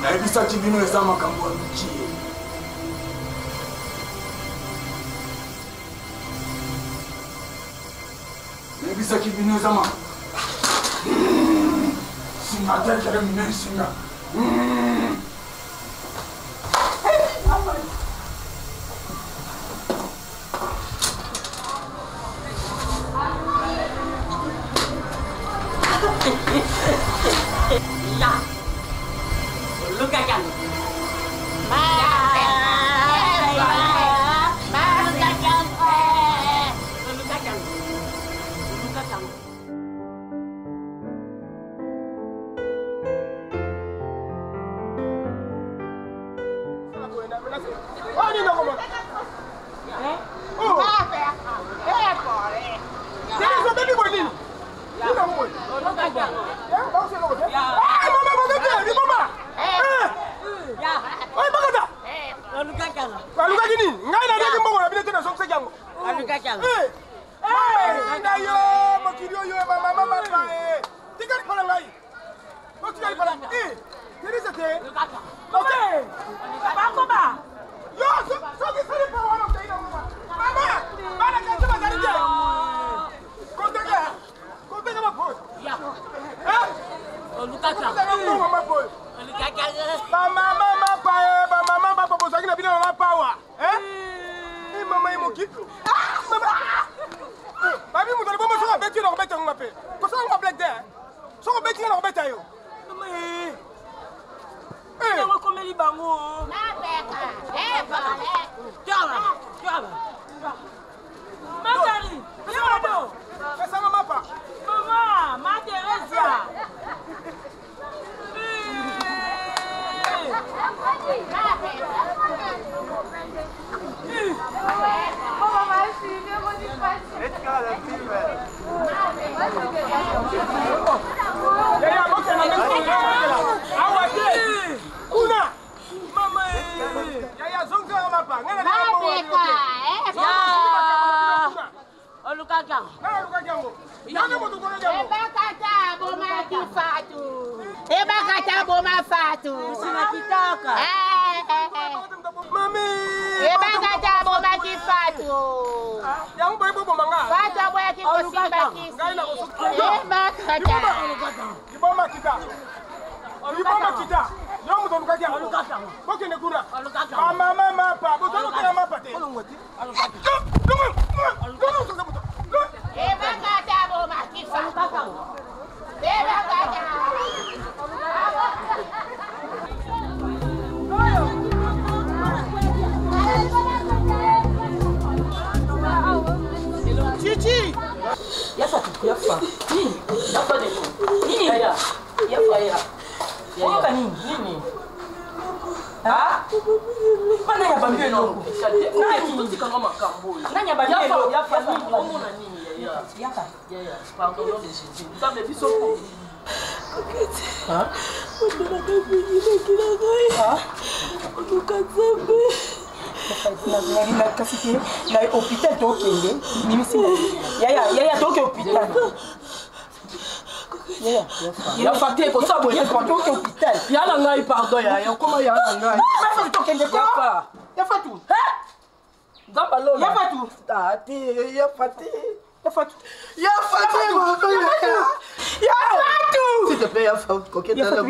nayebisaki bino eza makambo ya mikie nayebisaki bino eza singa tekere mine singa Ya. Look at him. Baluka kini, ngai na ndeki mbongo na bino tena sokse yango. Aluka yango. Ngai yo, makiri yo mama papa. Tikali pala ngai. Tikali pala. Tiri sete. Okay. Bakoba. Yo, soki sali pa wana utaina mama. Mama, bana kanza bazalije. Konteka mapozi. Ya. Aluka yango. Konteka mapozi. Aluka yango. Mama papa bozaki na bino mama pawa. Mama imokito. Mama. Babi mutu bomo so beti na robeta ngwa pe. Ko so ngwa black there. So beti na robeta yo. Mama Yango komeli bango. Na beka. Baba. Tiala. Matari. Yado. Pesa mama pa. Mama, ma Teresa. Ebakata boma fatu. Sina kitaka. Mami. Ebakata boma kifatu. Yango boy bobo manga. Fatu boya kikosimba kisi. Ebakata. Iboma kita. Yo muto lukaki yango. Boke ne kuna. Mama pa. Boto kala mapa te. Ebakata boma kifatu. Ebakata. Chichi! Yafa. Nini? Yafa de nini? Yafa. Yafa nini? Ah? Mana ya bambio longo? Nani tutikanga makambo? Nani ya bambio longo? Yafa longo na nini? Yafa. Pardon de Jésus. Nous avons vu son hein? Na kasi na hôpital tokende nimisi ya toke hôpital ya fate ko sabo ya toke hôpital ya la ngai pardon ya koma ya la ngai ya tokende ko ya fatu ngamba lolo ya fatu ati ya fate ya fatu s'il te plaît ya fatu coquette ya fatu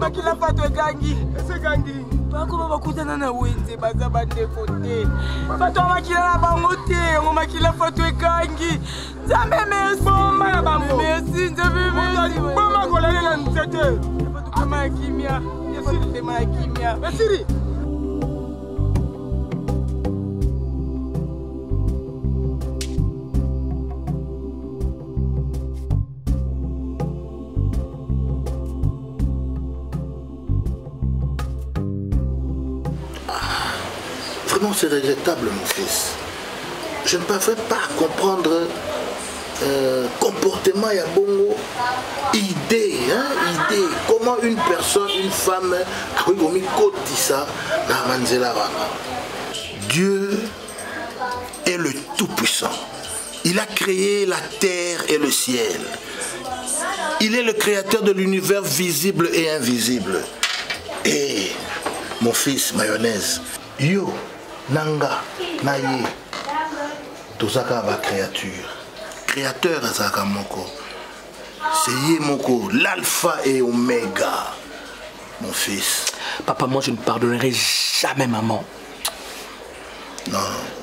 bakila pato egangi esegangi bakoba bakutana na wenze baza bandeko te bato makila na bango te yango makila pato egangi nzambe merci bomba na bango merci nzambe merci bomba kolale na nzete kama ya kimia Mesiri. Vraiment, c'est regrettable, mon fils. Je ne parviens pas à comprendre comportement et bongo, idée, idée. Comment une personne, une femme, a mis ça dans Manzela. Dieu est le Tout-Puissant. Il a créé la terre et le ciel. Il est le créateur de l'univers visible et invisible. Et mon fils, mayonnaise, yo, nanga, naye, tozaka ba créature. Créateur azaka moko. C'est yé moko, l'alpha et oméga. Mon fils. Papa, moi je ne pardonnerai jamais maman.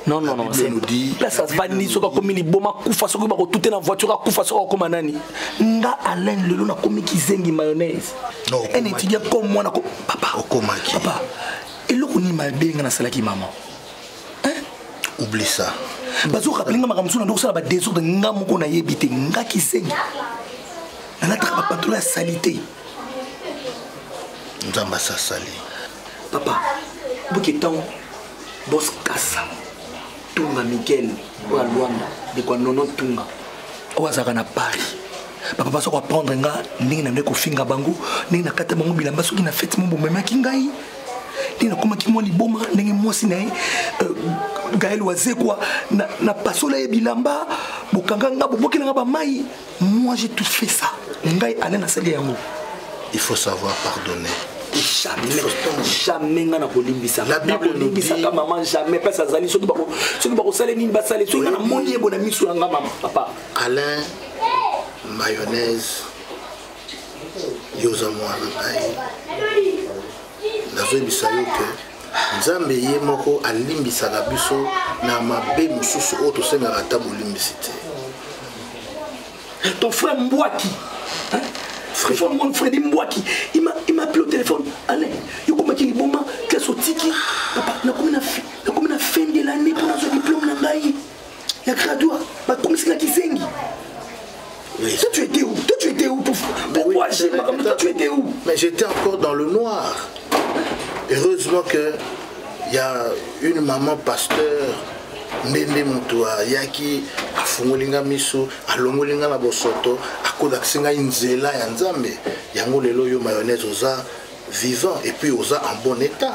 Non, c'est nous dit. Place à Vanni, ce qu'on commis les boma, koufa, ce qu'on va tout en voiture, koufa, ce qu'on comme nani. Nga Alain, le long a commis qui zengi mayonnaise. Non, un étudiant comme moi, papa. Papa, et l'eau qu'on y m'a bien dans la salle qui maman. Hein? Oublie ça. Parce que rappelez-moi, ma ramsou, on a des autres nga moko na yebite, nga qui zengi. On a travaillé pas toute la salité. Nous avons ça sali. Papa, vous qui êtes Boss Kassa, Tunga Miguel, ou à Luanda, de quoi non Tunga, ou à Zarana Paris. Papa va se reprendre un gars, n'est n'a pas finga bango, n'est n'a pas bango bilamba, ce qui n'a fait mon bon même kingai. N'est n'a comme qui moi li boma, n'est moi si n'est Gaël Oazé quoi, n'a pas soleil bilamba, bokanga boki n'a pas maï. Moi j'ai tout fait ça. Ngai Alain a salé un mot. Il faut savoir pardonner. Jamais na kolimbisa la Bible kolimbisa ka maman jamais pas ça zali soki bako sale nini basale soki na moni ebona miso nga maman papa Alain mayonnaise yoza mwana ngai nazobisa yo ke nzambe ye moko alimbisaka biso na mabe mosusu oyo tosengaka ata bolimbisi te. Ton frère Mbwaki mon frère Mbwaki, il m'a appelé au téléphone. Alain, il m'a dit bon, classe au tiki. Papa, il a comme une fin de l'année pour notre diplôme. Il y a gradué. Comme c'est là qui zengi. Toi, tu étais où? Toi, tu étais où? Pourquoi toi, tu étais où? Mais j'étais encore dans le noir. Heureusement qu'il y a une maman pasteur. Ndende mutua yaki afungolinga miso alongolinga na bosoto akodakisinga inzela ya nzambe yango lelo yo mayonnaise oza vivant et puis oza en bon état.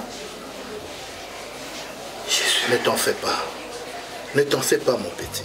Ne t'en fais pas. Ne t'en fais pas mon petit.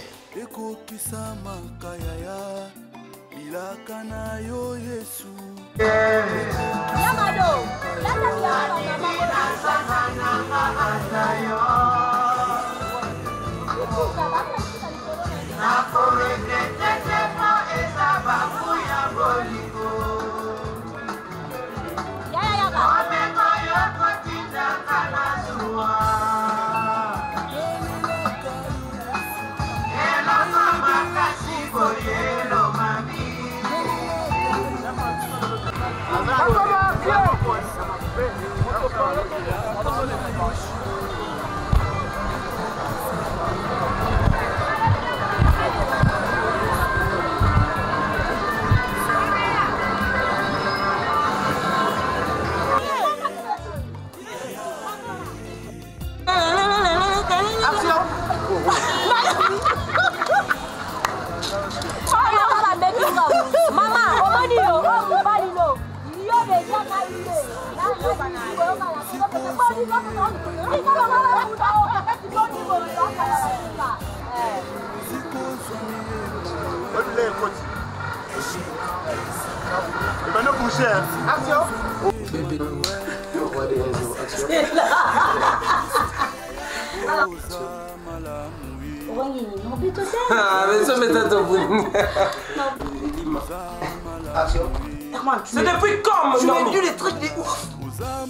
C'est depuis quand? Tu m'as vu les trucs des ouf.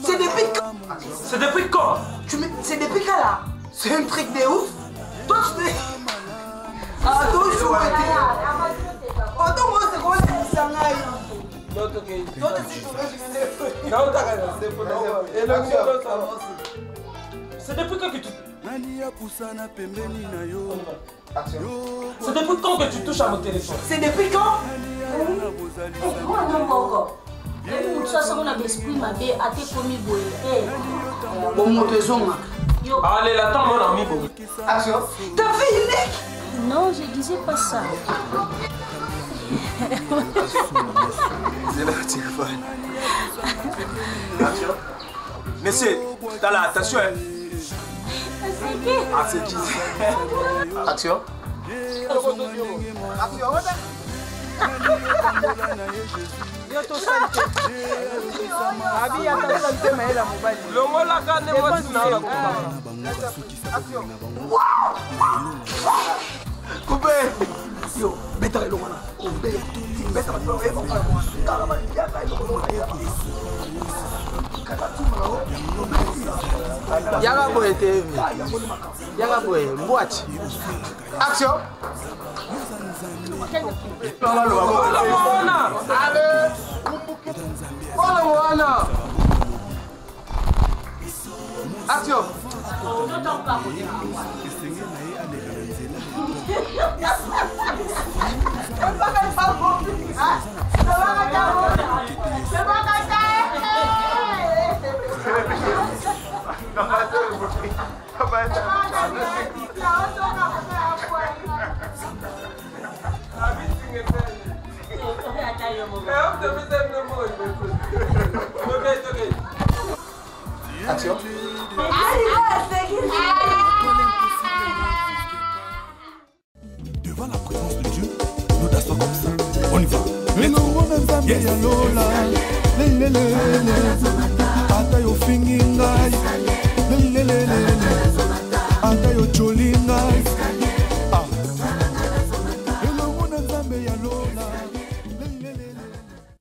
C'est depuis quand? C'est depuis quand? C'est depuis quand là? C'est un truc de ouf. Toi tu t'es... Ah toi je suis... Attends moi c'est quoi c'est Sangaï? C'est depuis quand que tu... C'est depuis quand que tu touches à mon téléphone? C'est depuis quand? Moi non encore. Ça on a l'esprit ma bé a été commis boy. Bon moto allez, l'attends mon ami bon. Action. T'as fait une nec? Non, je disais pas ça. C'est le téléphone. Action. Monsieur, t'as là, attention. Ah, c'est qui? Action. Yo, beta lo wana. Beta lo Yaga boy TV. Yaga boy, watch. Action. Action. Action. Devant la présence de Dieu, nous dansons comme ça. On y va.